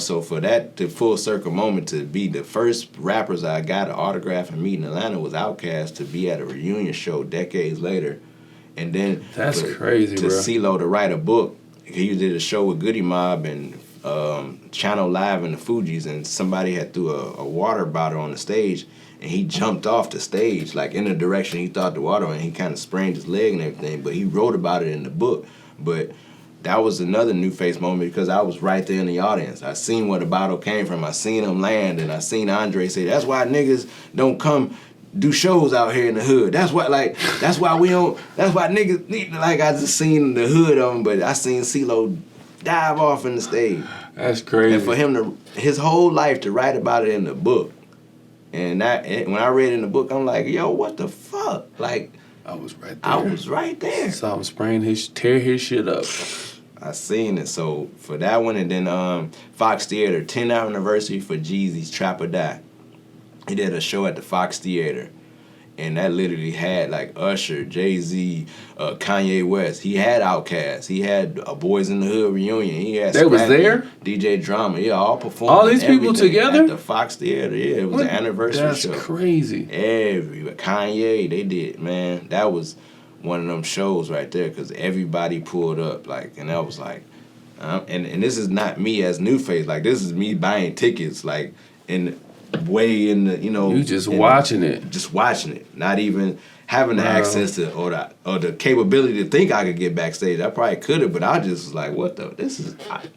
So for that, the full circle moment to be the first rappers I got an autograph and meet in Atlanta was Outkast, to be at a reunion show decades later. And then that's crazy, to bro. CeeLo to write a book. He did a show with Goody Mob and Channel Live and the Fugees, and somebody had threw a water bottle on the stage, and he jumped off the stage, like in the direction he thought the water, and he kind of sprained his leg and everything, but he wrote about it in the book. But that was another NuFace moment because I was right there in the audience. I seen where the bottle came from. I seen him land, and I seen Andre say, that's why niggas don't come do shows out here in the hood. That's why niggas need, like, I just seen the hood of him, but I seen CeeLo dive off in the stage. That's crazy. And for him his whole life to write about it in the book. And when I read in the book, I'm like, yo, what the fuck? Like, I was right there. I was right there. Saw him tear his shit up. I seen it. So for that one, and then Fox Theater, 10th anniversary for Jeezy's Trap or Die. He did a show at the Fox Theater, and that literally had like Usher, Jay-Z, Kanye West. He had Outkast. He had a Boys in the Hood reunion. He had they was there? DJ Drama. Yeah, all performing. All these people together? At the Fox Theater. Yeah, it was an anniversary show. That's crazy. Kanye, they did, man. That was one of them shows right there because everybody pulled up, like, and that was like, and this is not me as NuFace. Like, this is me buying tickets, like, way in the, you just watching it. Just watching it. Not even having the access to or the capability to think I could get backstage. I probably could have, but I just was like, what the? This is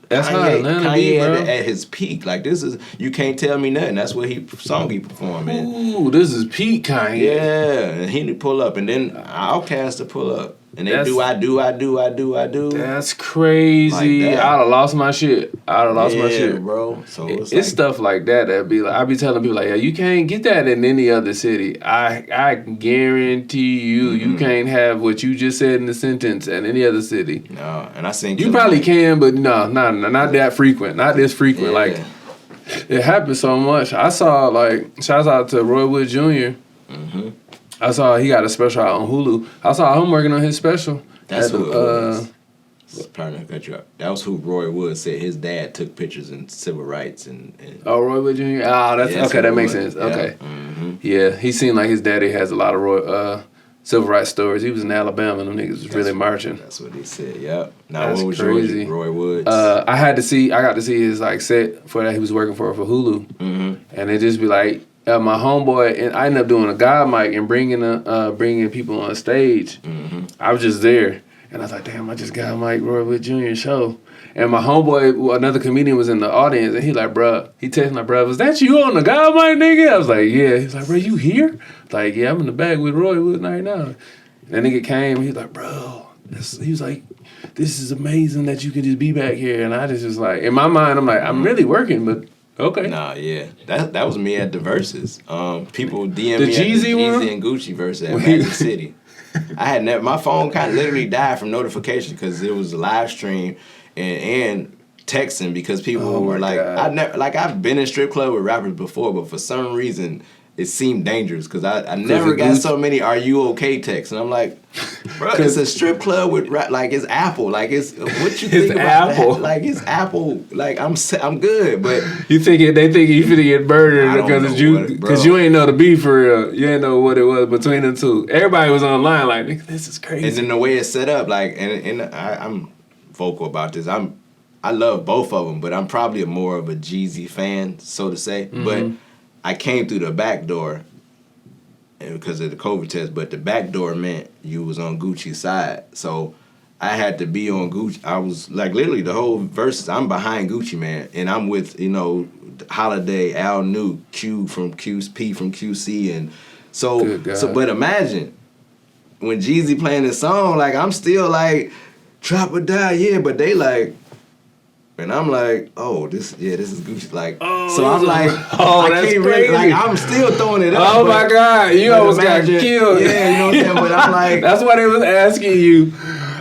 that's how Atlanta be, bro. At his peak. Like, this is, you can't tell me nothing. That's what song he performed in. Ooh, this is peak Kanye. Yeah, and he to pull up, and then Outkast to pull up. And they I do. That's crazy. Like that. I'd have lost my shit. my shit, bro. So it's like, stuff like that be like, I be telling people like, yeah, you can't get that in any other city. I guarantee you, you can't have what you just said in the sentence at any other city. No, and I seen you probably can, but no, not that frequent, not this frequent. Like, it happens so much. I saw, like, shouts out to Roy Wood Jr. I saw he got a special out on Hulu. I saw him working on his special. That's who it was. Probably not cut you up. That was who Roy Wood said his dad took pictures in civil rights and oh, Roy Wood Jr. Oh, that's okay. That makes sense. Yeah. Okay, Mm-hmm. yeah, he seemed like his daddy has a lot of civil rights stories. He was in Alabama. Them niggas was really marching. That's what he said. Yep. Now That's what was crazy. Roy Woods? I got to see his like set for that he was working for Hulu, and it just be like my homeboy and I ended up doing a God mic and bringing people on stage. I was just there. And I was like, damn, I just got Mike Roy Wood Jr. show. And my homeboy, another comedian, was in the audience, and he like, bruh, he texted my brother, was that you on the God Mic, nigga? I was like, yeah. He's like, bro, you here? Like, yeah, I'm in the back with Roy Wood right now. That nigga came, he was like, bro, he was like, this is amazing that you can just be back here. And I just like, in my mind, I'm like, I'm really working, but okay. Nah, yeah. That was me at the Verses. People DM The me Jeezy at the one? Jeezy and Gucci verse at Magic City. I had never. My phone kind of literally died from notification because it was a live stream and texting because people were like, I've been in strip club with rappers before, but for some reason it seemed dangerous because I never got so many "Are you okay?" texts, and I'm like, bro, it's a strip club with like it's Apple, like it's what you think about Apple. that? Like it's Apple, like I'm good, but they think you finna get murdered because you ain't know the beef for real. You ain't know what it was between them two. Everybody was online like, nigga, this is crazy. And then the way it's set up, like, and I'm vocal about this. I love both of them, but I'm probably more of a Jeezy fan, so to say. But I came through the back door because of the COVID test, but the back door meant you was on Gucci's side. So I had to be on Gucci. I was like literally the whole verses. I'm behind Gucci, man, and I'm with Holiday, Al New, Q from P from QC, and so. But imagine when Jeezy playing this song, like I'm still like trap or die, yeah, but they like. And I'm like, oh, this is Gucci. Like, so I'm like, I that's can't crazy. really, like, I'm still throwing it up. Oh my God, you almost got killed. Yeah, you know what I'm saying? But I'm like, that's why they was asking you,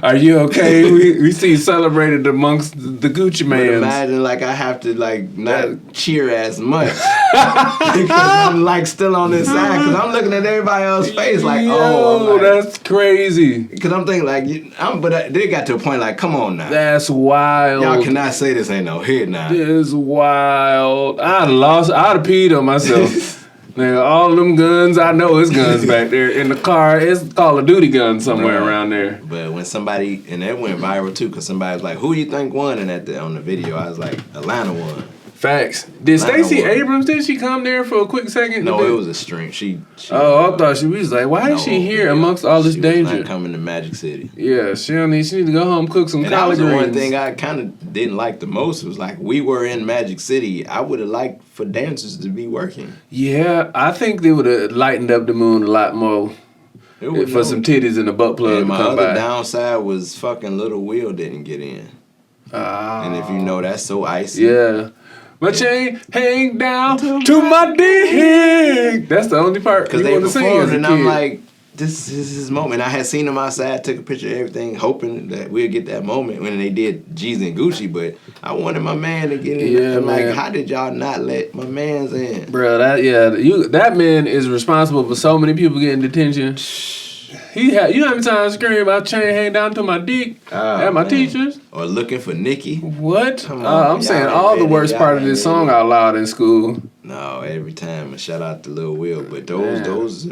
are you okay? we see you celebrated amongst the Gucci mans. But imagine like I have to like not cheer as much because I'm like still on this side because I'm looking at everybody else's face like, oh, that's crazy. Because I'm thinking like, but they got to a point like, come on now. That's wild. Y'all cannot say this ain't no hit now. This is wild. I'd have peed on myself. Nigga, all them guns, I know it's guns back there in the car. It's Call of Duty guns somewhere around there. But when somebody, and that went viral too, because somebody was like, who do you think won? And on the video, I was like, Atlanta won. Facts. Did Stacey Abrams, did she come there for a quick second? No, it was a stream. She I thought she was like, why is she here amongst all this danger? She was not coming to Magic City. Yeah, she need to go home, cook some collard greens. That was the one thing I kind of didn't like the most. Was like, we were in Magic City. I would have liked for dancers to be working. Yeah, I think they would have lightened up the moon a lot more. For some titties and a butt plug. And my other downside was fucking Little Will didn't get in. And if you know, that's so icy. Yeah. My chain hang down to my dick. That's the only part because they performed, and I'm like, this is his moment. I had seen them outside, took a picture of everything, hoping that we'll get that moment when they did Jeezy and Gucci. But I wanted my man to get in. Yeah, I'm man. like, how did y'all not let my man's in, bro? That man is responsible for so many people getting detention. You know how many times I scream, my chain hang down to my dick at my teachers? Or looking for Nikki. What? I'm saying all the worst part of this song out loud in school. No, every time. A shout out to Lil Will. But those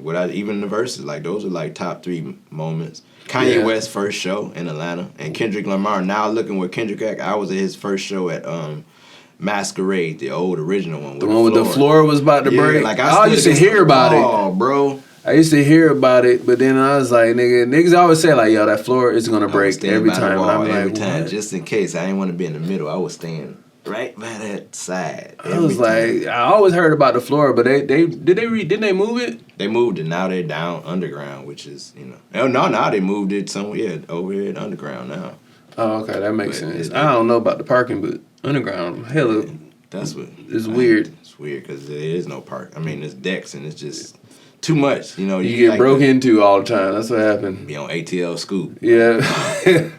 without even the verses, like those are like top 3 moments. Kanye West's first show in Atlanta. And Kendrick Lamar, now looking where Kendrick at, I was at his first show at Masquerade, the old original one. The one with the floor was about to break. Like I used to hear about it. Oh, bro. I used to hear about it, but then I was like, niggas always say like, yo, that floor is gonna break every time. And I'm like, every time, just in case. I didn't want to be in the middle. I was staying right by that side. I was like, I always heard about the floor, but didn't they move it? They moved it. Now they're down underground, which is now they moved it somewhere over here at underground now. Oh, okay, that makes sense. I don't know about the parking, but underground, hella. That's what it's weird. It's weird because there is no park. I mean, there's decks and it's just. Too much, you get like broke into all the time. That's what happened. Be on ATL Scoop. Yeah. Like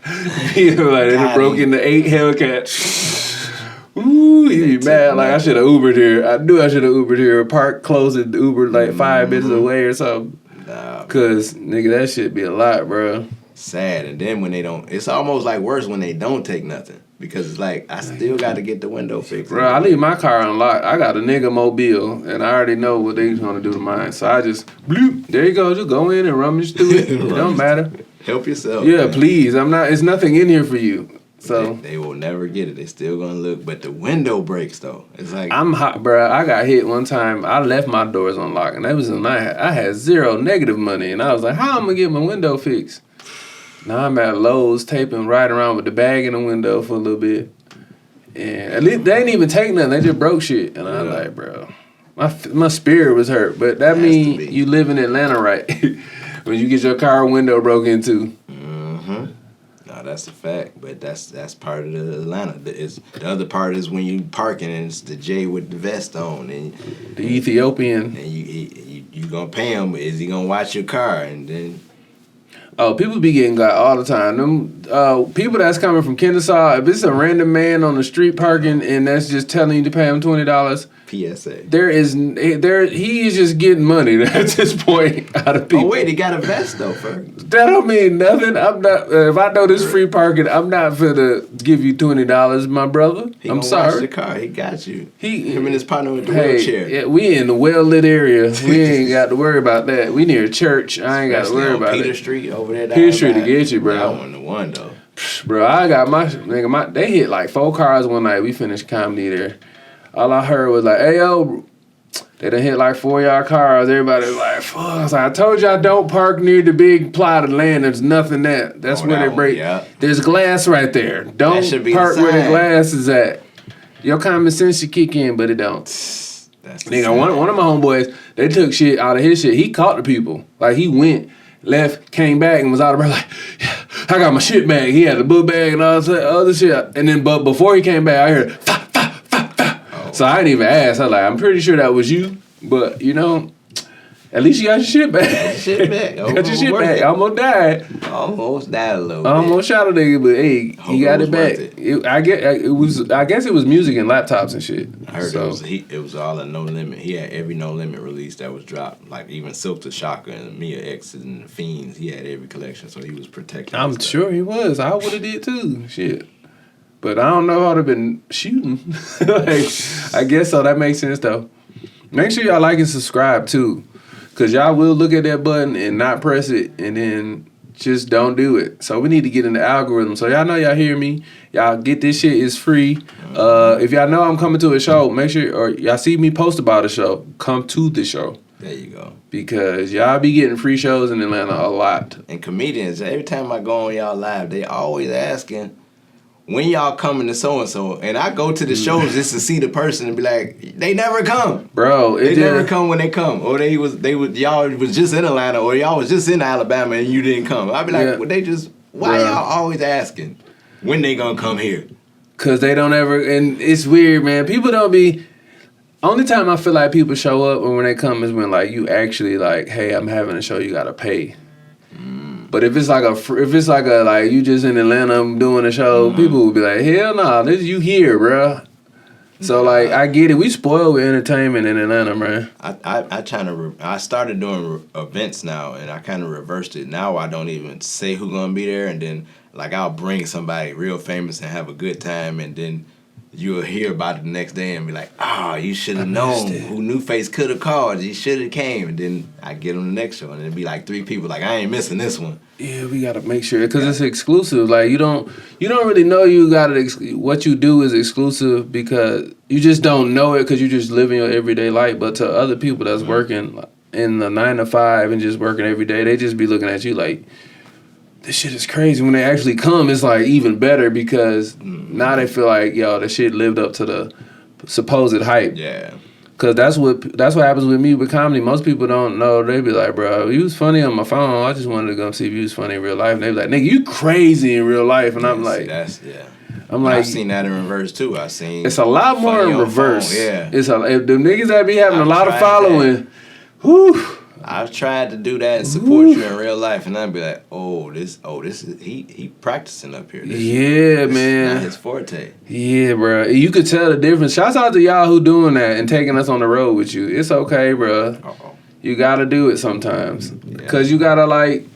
they broke into 8 Hellcats. Ooh, he be mad. Like, I should have Ubered here. I knew I should have Ubered here. Park closed and Ubered like 5 minutes away or something. Nah, Cause nigga, that shit be a lot, bro. sad. And then when they don't, it's almost like worse when they don't take nothing because it's like I still got to get the window fixed. Bro, I leave my car unlocked. I got a nigga mobile, and I already know what they gonna do to mine. So I just bloop. There you go. Just go in and rummage through it. It don't matter. Help yourself. Yeah, man. please. I'm not. It's nothing in here for you. So they will never get it. They still gonna look, but the window breaks though. It's like I'm hot, bro. I got hit one time. I left my doors unlocked, and that was when I had zero negative money, and I was like, "How am I gonna get my window fixed?" Now I'm at Lowe's taping right around with the bag in the window for a little bit, and at least they ain't even take nothing. They just broke shit, and I'm like, bro, my spirit was hurt. But that means you live in Atlanta, right? When you get your car window broke into. No, that's a fact, but that's part of the Atlanta. The other part is when you parking and it's the J with the vest on and the Ethiopian. And you gonna pay him? Is he gonna watch your car? And then people be getting got all the time. Them people that's coming from Kennesaw. If it's a random man on the street parking and that's just telling you to pay him $20. PSA. He is just getting money at this point out of people. Oh wait, he got a vest though, Ferg. That don't mean nothing. I'm not. If I know this free parking, I'm not finna give you $20, my brother. I'm sorry. Watch the car. He got you. Him and his partner with the wheelchair. Yeah, we in the well lit area. We ain't got to worry about that. We near a church. I ain't got to worry about Peter it. Street over there. Peter Street to get you, bro. That one, the one though. Bro, I got they hit like 4 cars one night. We finished comedy there. All I heard was like, "Hey yo." They done hit like 4 of y'all cars. Everybody was like, fuck. I was like, I told y'all don't park near the big plot of land. There's nothing there. That's where they break. Yeah. There's glass right there. Don't park where the glass is at. Your common sense should kick in, but it don't. Nigga, one of my homeboys, they took shit out of his shit. He caught the people. Like, he went, left, came back, and was out of breath like, yeah, I got my shit bag. He had the book bag and all that other shit. And then, but before he came back, I heard, So I didn't even ask. I was like, I'm pretty sure that was you, but you know, at least you got your shit back. Got your shit back. I almost died. Almost died a little bit. I almost shot a nigga, but hey, he got it back. I guess it was music and laptops and shit. I heard it was all a No Limit. He had every No Limit release that was dropped. Like even Silk the Shocker and Mia X and the Fiends. He had every collection, so he was protected. I'm sure he was. I would have did too. Shit. But I don't know how to been shooting. Like, I guess so. That makes sense though. Make sure y'all like and subscribe too. Cause y'all will look at that button and not press it and then just don't do it. So we need to get in the algorithm. So y'all know y'all hear me. Y'all get this shit. It's free. If y'all know I'm coming to a show, make sure, or y'all see me post about a show, come to the show. There you go. Because y'all be getting free shows in Atlanta a lot. And comedians, every time I go on y'all live, they always asking, when y'all coming to so-and-so? And I go to the shows just to see the person and be like, they never come. Bro, they never come when they come. Or y'all was just in Atlanta or y'all was just in Alabama and you didn't come. I'd be like, why y'all always asking when they gonna come here? Cause they don't ever, and it's weird, man. People don't be, only time I feel like people show up when they come is when like you actually like, hey, I'm having a show, you gotta pay. But if it's like you just in Atlanta doing a show, people will be like, hell no, this you here, bro. So like I get it. We spoiled with entertainment in Atlanta, man. I started doing events now, and I kind of reversed it. Now I don't even say who's gonna be there, and then like I'll bring somebody real famous and have a good time, and then you'll hear about it the next day and be like, you should have known who NuFace could have called. You should have came. And then I get on the next show and it'd be like 3 people like, I ain't missing this one. Yeah, we got to make sure because it's exclusive. Like you don't really know what you do is exclusive because you just don't know it because you just live in your everyday life. But to other people that's working in the 9 to 5 and just working every day, they just be looking at you like, this shit is crazy. When they actually come, it's like even better because now they feel like, yo, the shit lived up to the supposed hype. Yeah. Cause that's what happens with me with comedy. Most people don't know. They be like, bro, you was funny on my phone. I just wanted to go see if you was funny in real life. And they be like, nigga, you crazy in real life. And I'm like, I've seen that in reverse too. It's a lot more in reverse. Yeah. If the niggas that be having a lot of following, whew. I've tried to do that and support you in real life, and I'd be like, this is he practicing up here. This man, is not his forte. Yeah, bro. You could tell the difference. Shouts out to y'all who doing that and taking us on the road with you. It's okay, bro. You gotta do it sometimes, cause you gotta like.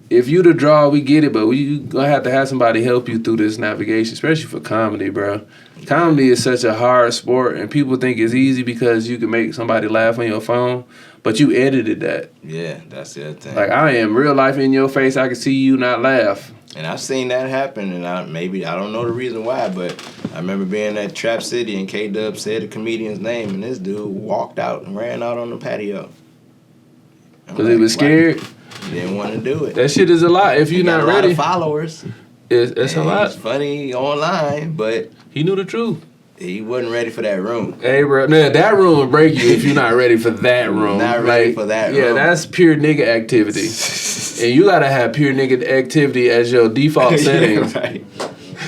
If you the draw, we get it, but we gonna have to have somebody help you through this navigation, especially for comedy, bro. Comedy is such a hard sport, and people think it's easy because you can make somebody laugh on your phone, but you edited that. Yeah, that's the other thing. Like, I am real life in your face, I can see you not laugh. And I've seen that happen, and I don't know the reason why, but I remember being at Trap City, and K-Dub said the comedian's name, and this dude walked out and ran out on the patio. Because he was scared? He didn't want to do it. That shit is a lot if you're not ready. He got a lot of followers. It's a lot. He's funny online, but he knew the truth. He wasn't ready for that room. Hey, bro, that room will break you if you're not ready for that room. Not ready for that room. Yeah, that's pure nigga activity. And you gotta have pure nigga activity as your default settings. Yeah, right.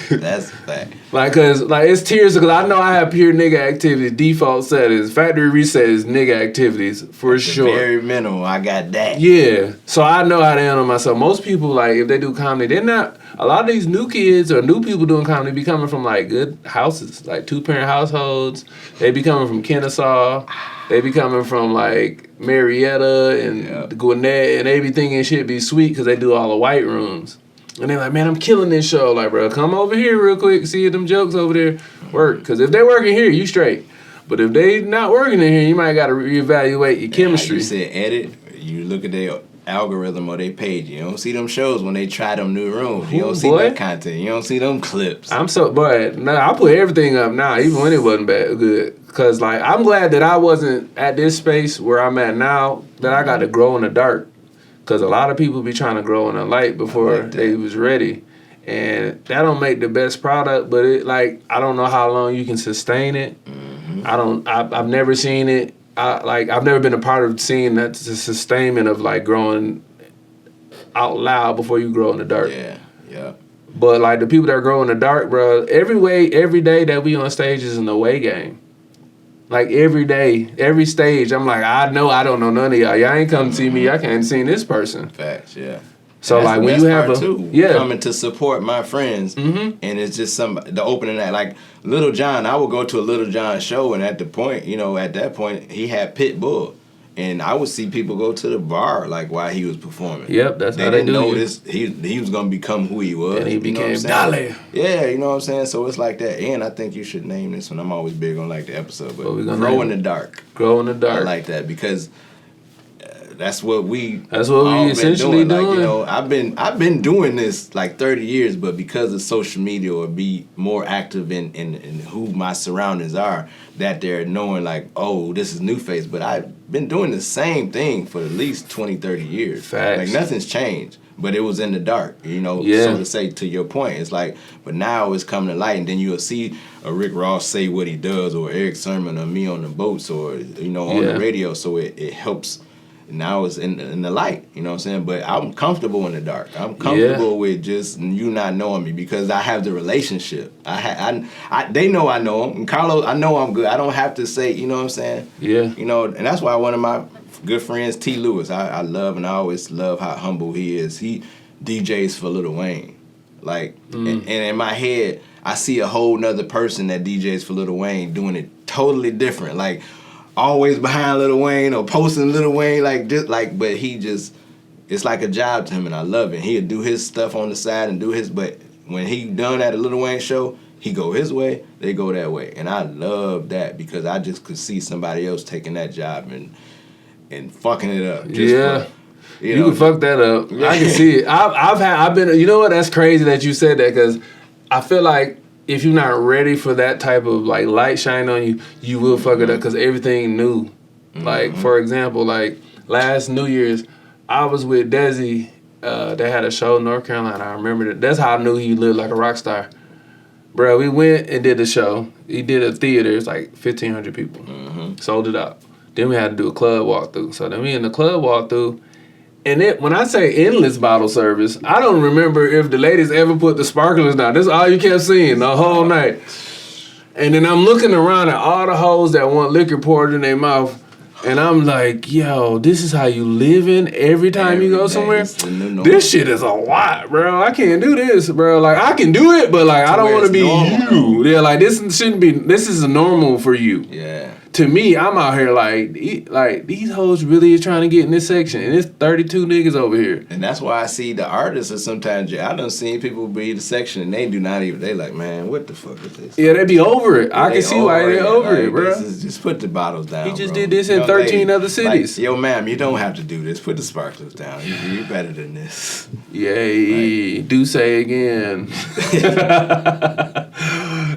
That's a fact. Like, cause like it's tears because I know I have pure nigga activity default settings. Factory reset is nigga activities for sure. Very minimal. I got that. Yeah, so I know how to handle myself. Most people, like, if they do comedy, they're not. A lot of these new kids or new people doing comedy be coming from like good houses, like 2-parent households. They be coming from Kennesaw. They be coming from like Marietta and Gwinnett, and they be thinking shit be sweet because they do all the white rooms. And they're like, man, I'm killing this show. Like, bro, come over here real quick, see if them jokes over there work. Because if they working here, you straight. But if they not working in here, you might got to reevaluate your chemistry. You said edit, you look at their algorithm or their page. You don't see them shows when they try them new rooms. You don't see that content. You don't see them clips. I put everything up now, even when it wasn't bad, good. Because, like, I'm glad that I wasn't at this space where I'm at now, that I got to grow in the dark. Because a lot of people be trying to grow in the light before they was ready. And that don't make the best product, but it, like, I don't know how long you can sustain it. Mm-hmm. I've never seen it. I've never been a part of seeing that the sustainment of, like, growing out loud before you grow in the dark. Yeah. But, like, the people that grow in the dark, bro, every day that we on stage is an away game. Like, every day, every stage, I'm like, I know I don't know none of y'all. Y'all ain't come to see me. I can't see this person. Facts, yeah. So, like, when you have coming to support my friends, and it's just the opening that, like, Little John, I would go to a Little John show, and at that point, he had Pitbull. And I would see people go to the bar, like, while he was performing. Yep, that's how they do. They didn't know this. He was going to become who he was. And he became Dolly. Yeah, you know what I'm saying? So it's like that. And I think you should name this one. I'm always big on, like, the episode. But Grow in the Dark. Grow in the Dark. I like that because that's what we essentially doing. Like, you know, I've been doing this like 30 years, but because of social media or be more active in who my surroundings are, that they're knowing like, oh, this is NuFace. But I've been doing the same thing for at least 20, 30 years. Facts. Like nothing's changed, but it was in the dark, you know. Yeah. So to say, to your point, it's like, but now it's coming to light, and then you'll see a Rick Ross say what he does, or Eric Sermon, or me on the boats, or you know, on the radio. So it helps. Now it's in the light, you know what I'm saying? But I'm comfortable in the dark. I'm comfortable with just you not knowing me because I have the relationship. They know I know him. And Carlos, I know I'm good. I don't have to say, you know what I'm saying? Yeah. You know, and that's why one of my good friends, T. Lewis, I love and I always love how humble he is. He DJs for Lil Wayne. Like, and in my head, I see a whole nother person that DJs for Lil Wayne doing it totally different. Like, always behind Lil Wayne or posting Lil Wayne, but he just, it's like a job to him, and I love it. He'll do his stuff on the side and do his, but when he done at a Lil Wayne show, he go his way, they go that way. And I love that because I just could see somebody else taking that job and fucking it up. You can fuck that up. I can see it. I've been, you know what, that's crazy that you said that because I feel like if you're not ready for that type of like light shine on you, you will fuck it up because everything new. Like, for example, like last New Year's, I was with Desi. They had a show in North Carolina. I remember that. That's how I knew he lived like a rock star. Bro, we went and did the show. He did a theater. It's like 1,500 people. Sold it out. Then we had to do a club walkthrough. So then we in the club walkthrough. And when I say endless bottle service, I don't remember if the ladies ever put the sparklers down. That's all you kept seeing the whole night. And then I'm looking around at all the hoes that want liquor poured in their mouth. And I'm like, yo, this is how you living every time you go somewhere? This shit is a lot, bro. I can't do this, bro. Like, I can do it, but like, I don't want to be you. Yeah, like, this shouldn't be, this is normal for you. Yeah. To me, I'm out here like these hoes really is trying to get in this section, and it's 32 niggas over here. And that's why I see the artists are sometimes, I done seen people be in the section and they do not even, they like, man, what the fuck is this? Yeah, they be over it. I can see why they over it, bro. Just put the bottles down, He just did this in 13 other cities. Like, yo, ma'am, you don't have to do this. Put the sparklers down. You're better than this. Yay, do say again.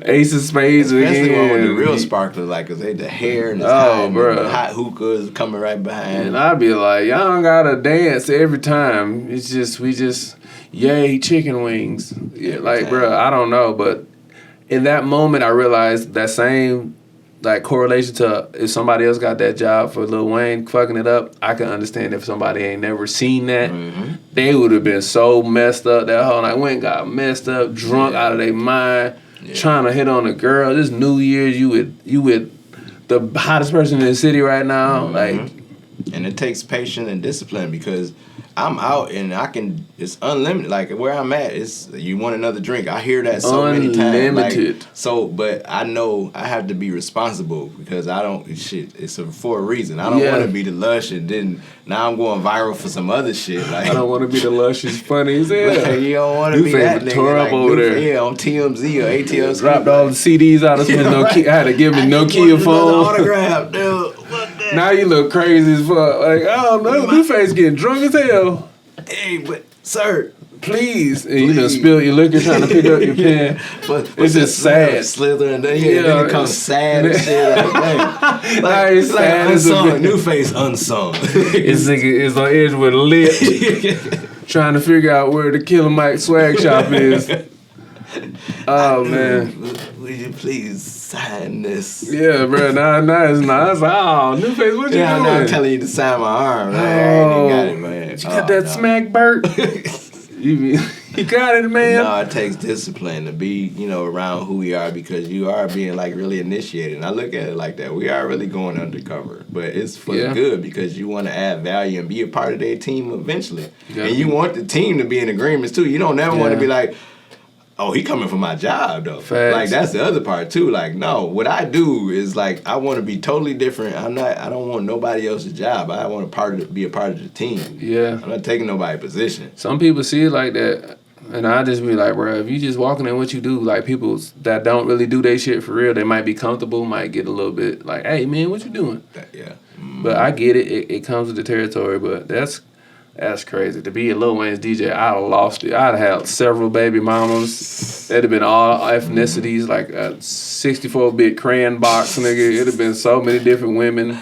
Ace of spades again. Especially one with the real sparklers, like, cause they the hair and the hot hookahs coming right behind. And I'd be like, y'all don't gotta dance every time. It's just, we just, yay, chicken wings. Yeah, like, bro, I don't know. But in that moment, I realized that same, like, correlation to if somebody else got that job for Lil Wayne fucking it up, I can understand if somebody ain't never seen that. Mm-hmm. They would have been so messed up that whole night. Went got messed up, drunk out of their mind. Yeah. Trying to hit on a girl. This New Year's, you with the hottest person in the city right now. Mm-hmm. Like, and it takes patience and discipline because I'm out and it's unlimited. Like where I'm at, it's you want another drink. I hear that so many times. Like, but I know I have to be responsible because I don't it's for a reason. I don't want to be the lush and then now I'm going viral for some other shit. Like I don't want to be the lush. It's funny as hell. You don't want to be that nigga. Tore up over there. Yeah, on TMZ or ATL. Dropped all the CDs out of I had to give me Nokia phone. Autograph, dude. Now you look crazy as fuck. Like, I don't know, NuFace getting drunk as hell. Hey, but sir, please. And you done spilled your liquor trying to pick up your pen. But it's just sad. Slithering, then it becomes sad and shit. Like it's like unsung. NuFace unsung. This nigga is on edge with a lip, trying to figure out where the Killer Mike swag shop is. Oh man. Would you please sign this? Yeah, bro. Now it's not. I was like, oh, NuFace, what you doing? I'm telling you to sign my arm. Like, I ain't got it, man. You got that smack, Bert? You got it, man. No, it takes discipline to be, around who we are because you are being like really initiated. And I look at it like that. We are really going undercover, but it's for the good because you want to add value and be a part of their team eventually. And you want the team to be in agreements too. You don't never want to be like, oh, he coming for my job though. Facts. Like that's the other part too. Like no, what I do is like I want to be totally different. I don't want nobody else's job. I want to be a part of the team. Yeah. I'm not taking nobody's position. Some people see it like that. And I just be like, bro, if you just walking in what you do, like people that don't really do their shit for real, they might be comfortable, might get a little bit like, hey man, what you doing? Yeah. Mm-hmm. But I get it. It comes with the territory, but that's crazy. To be a Lil Wayne's DJ, I'd have lost it. I'd have had several baby mamas. It'd have been all ethnicities, like a 64-bit crayon box, nigga. It'd have been so many different women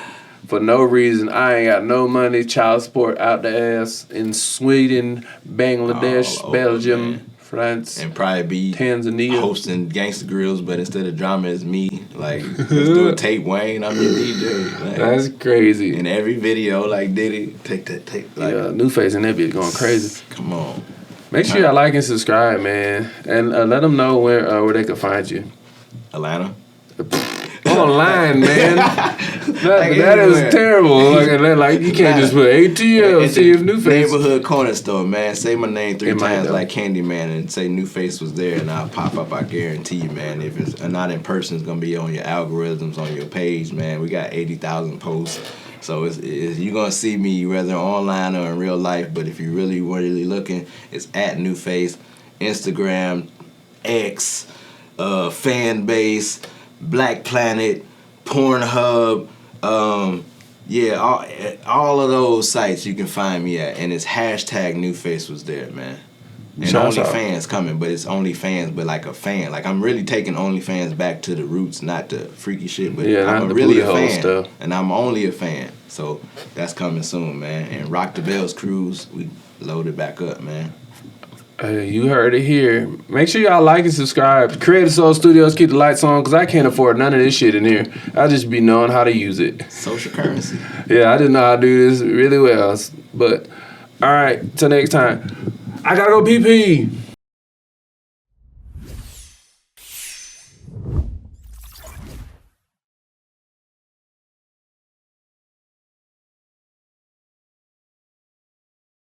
for no reason. I ain't got no money. Child support out the ass in Sweden, Bangladesh, Belgium, man. France, and probably be Tanzania hosting Gangsta Grills, but instead of drama, it's me. Like, let's do a tape, Wayne. I'm your DJ. Like, that's crazy. In every video, like Diddy, take that tape. Like, NuFace and that bitch going crazy. Come on. Make sure y'all like and subscribe, man, and let them know where they can find you. Atlanta. Online, man. that is terrible. Like you can't just put ATL, see if NuFace. Neighborhood corner store, man. Say my name 3 times like Candyman and say NuFace was there and I'll pop up. I guarantee you, man. If it's not in person, it's gonna be on your algorithms, on your page, man. We got 80,000 posts. So you're gonna see me whether online or in real life. But if you really looking, it's at NuFace, Instagram, X, fan base, Black Planet, Pornhub, all of those sites you can find me at, and it's hashtag NuFace was there, man. And OnlyFans coming, but it's OnlyFans, but like a fan. Like I'm really taking OnlyFans back to the roots, not the freaky shit, but I'm really a fan, stuff. And I'm only a fan. So that's coming soon, man. And Rock the Bells Cruise, we loaded back up, man. You heard it here. Make sure y'all like and subscribe. Creative Soul Studios, keep the lights on, because I can't afford none of this shit in here. I just be knowing how to use it. Social currency. Yeah, I just know how to do this really well. But, all right, till next time. I gotta go pee-pee.